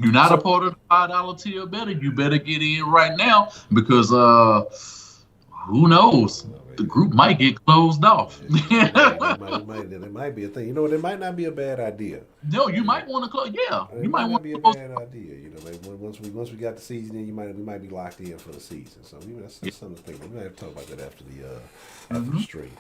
Speaker 3: You're not a part of the $5 tier better. You better get in right now because who knows? The group might get closed off.
Speaker 2: It might be a thing. You know, it might not be a bad idea.
Speaker 3: No, you might want to close. Yeah,
Speaker 2: It
Speaker 3: you
Speaker 2: might
Speaker 3: might
Speaker 2: not
Speaker 3: want
Speaker 2: be
Speaker 3: to
Speaker 2: a
Speaker 3: close.
Speaker 2: bad idea. You know, like once we got the season in, we might be locked in for the season. So that's something to think about. We might have to talk about that after the stream.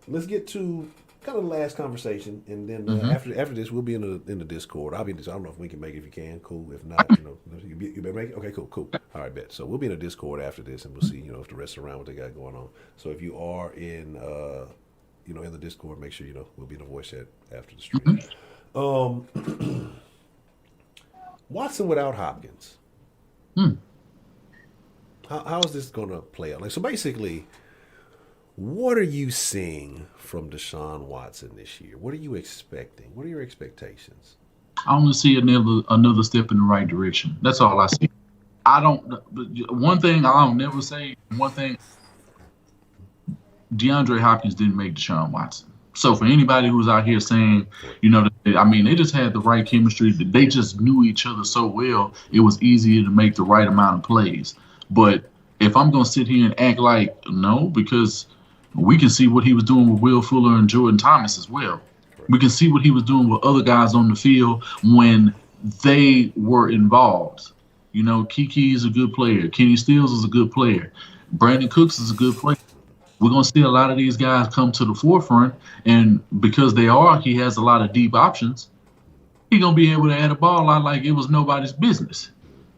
Speaker 2: Let's get to kind of the last conversation, and then after this, we'll be in the Discord. I'll be in this. I don't know if we can make it. If you can, cool. If not, you better make it. Okay, cool. All right, bet. So we'll be in the Discord after this, and we'll see, if the rest around what they got going on. So if you are in, in the Discord, make sure we'll be in the voice chat after the stream. Watson without Hopkins. How is this going to play out? Like, so basically, what are you seeing from Deshaun Watson this year? What are you expecting? What are your expectations?
Speaker 3: I want to see another step in the right direction. That's all I see. One thing I'll never say, DeAndre Hopkins didn't make Deshaun Watson. So for anybody who's out here saying, they just had the right chemistry. They just knew each other so well, it was easier to make the right amount of plays. But if I'm going to sit here and act like no, because we can see what he was doing with Will Fuller and Jordan Thomas as well. We can see what he was doing with other guys on the field when they were involved. Kiki is a good player. Kenny Stills is a good player. Brandon Cooks is a good player. We're going to see a lot of these guys come to the forefront, and because he has a lot of deep options, he's going to be able to add a ball out like it was nobody's business.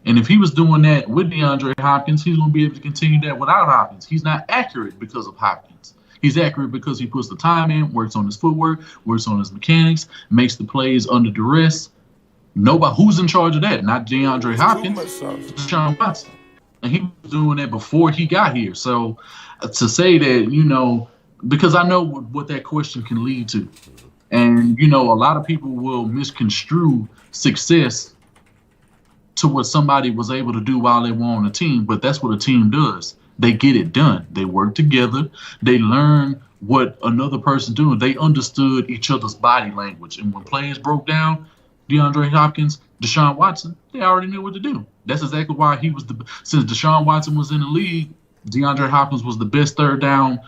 Speaker 3: And if he was doing that with DeAndre Hopkins, he's going to be able to continue that without Hopkins. He's not accurate because of Hopkins. He's accurate because he puts the time in, works on his footwork, works on his mechanics, makes the plays under duress. Nobody who's in charge of that, not DeAndre Hopkins, Deshaun Watson. And he was doing that before he got here. So to say that, because I know what that question can lead to. And, a lot of people will misconstrue success to what somebody was able to do while they were on the team, but that's what a team does. They get it done. They work together. They learn what another person doing. They understood each other's body language. And when players broke down, DeAndre Hopkins, Deshaun Watson, they already knew what to do. That's exactly why since Deshaun Watson was in the league, DeAndre Hopkins was the best third down.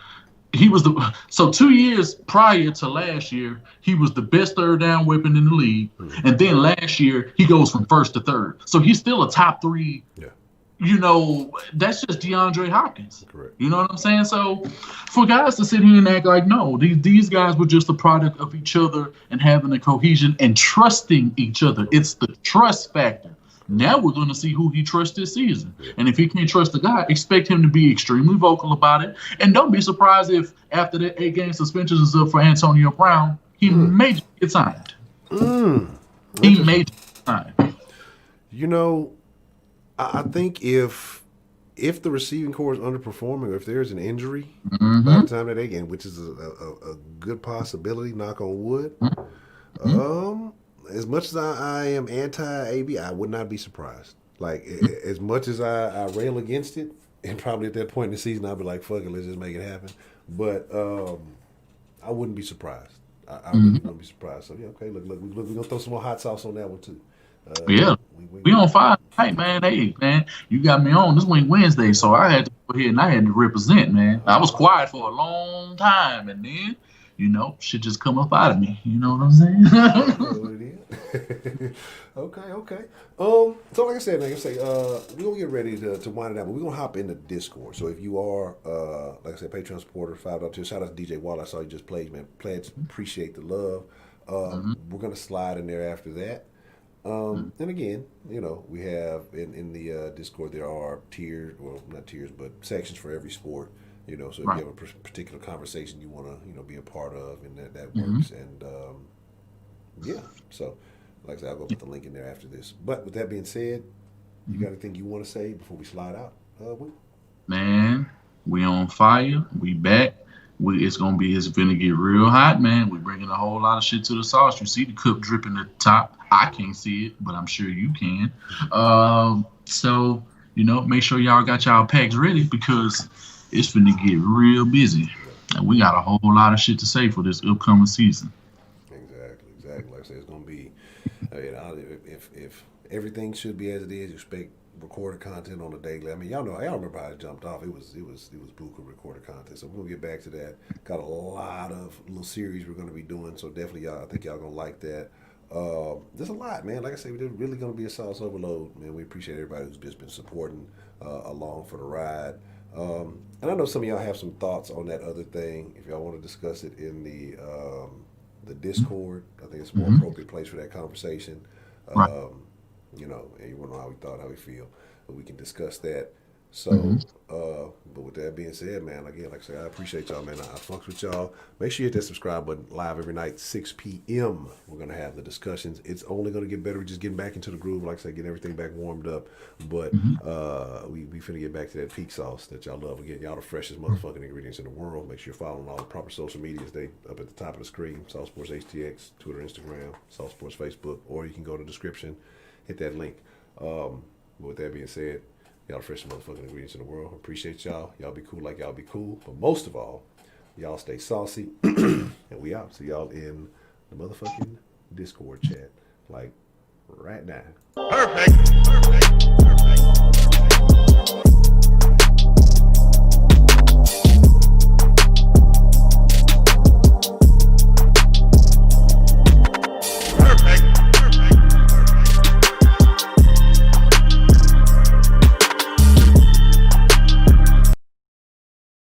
Speaker 3: So 2 years prior to last year, he was the best third down weapon in the league. And then last year, he goes from first to third. So he's still a top three. Yeah. That's just DeAndre Hopkins.
Speaker 2: Correct.
Speaker 3: You know what I'm saying? So for guys to sit here and act like, no, these guys were just a product of each other and having a cohesion and trusting each other. It's the trust factor. Now we're going to see who he trusts this season. And if he can't trust the guy, expect him to be extremely vocal about it. And don't be surprised if after the 8-game suspension is up for Antonio Brown, he may get signed. He may get signed.
Speaker 2: I think if the receiving corps is underperforming or if there's an injury by the time that they game, which is a good possibility, knock on wood, as much as I am anti-AB, I would not be surprised. Like, as much as I rail against it, and probably at that point in the season, I'll be like, fuck it, let's just make it happen. But I wouldn't be surprised. I really wouldn't be surprised. So, yeah, okay, look, we're going to throw some more hot sauce on that one, too.
Speaker 3: We on fire. Hey, man, you got me on. This Wing Wednesday, so I had to go ahead and I had to represent, man. I was quiet for a long time, and then, shit just come up out of me. You know what I'm saying?
Speaker 2: Okay. So like I said, we're gonna get ready to wind it down, but we're gonna hop into Discord. So if you are like I said, Patreon supporter, $5 shout out to DJ Wall. I saw you just played, man. Pledge, appreciate the love. We're gonna slide in there after that. And again, we have in the Discord there are tiers, well not tiers, but sections for every sport. So if you have a particular conversation you want to, be a part of, and that works. And so like I said, I'll go put the link in there after this. But with that being said, you got anything you want to say before we slide out?
Speaker 3: Man, we on fire. We back. It's going to get real hot, man. We're bringing a whole lot of shit to the sauce. You see the cup dripping at the top. I can't see it, but I'm sure you can. So, make sure y'all got y'all packs ready because it's finna get real busy. And we got a whole lot of shit to say for this upcoming season.
Speaker 2: Exactly. Like I said, it's gonna be. If everything should be as it is, you expect recorded content on a daily. I mean, y'all remember how it jumped off. It was buku recorded content. So we're gonna get back to that. Got a lot of little series we're gonna be doing. So definitely, I think y'all gonna like that. There's a lot, man. Like I said, we're really gonna be a sauce overload, man. We appreciate everybody who's just been supporting along for the ride. And I know some of y'all have some thoughts on that other thing. If y'all want to discuss it in the Discord, I think it's a more appropriate place for that conversation.
Speaker 3: Right.
Speaker 2: And you want to know how we feel, but we can discuss that. So, but with that being said, man, again, like I said, I appreciate y'all, man. I fucks with y'all. Make sure you hit that subscribe button. Live every night, 6 p.m. We're going to have the discussions. It's only going to get better. We're just getting back into the groove, like I said, getting everything back warmed up. But we finna get back to that peak sauce that y'all love. Again, y'all the freshest motherfucking ingredients in the world. Make sure you're following all the proper social medias. They up at the top of the screen. Sauce Sports HTX, Twitter, Instagram, Sauce Sports Facebook, or you can go to the description, hit that link. But with that being said, y'all the freshest motherfucking ingredients in the world. Appreciate y'all. Y'all be cool like y'all be cool. But most of all, y'all stay saucy. And we out. See y'all in the motherfucking Discord chat. Like right now.
Speaker 1: Perfect.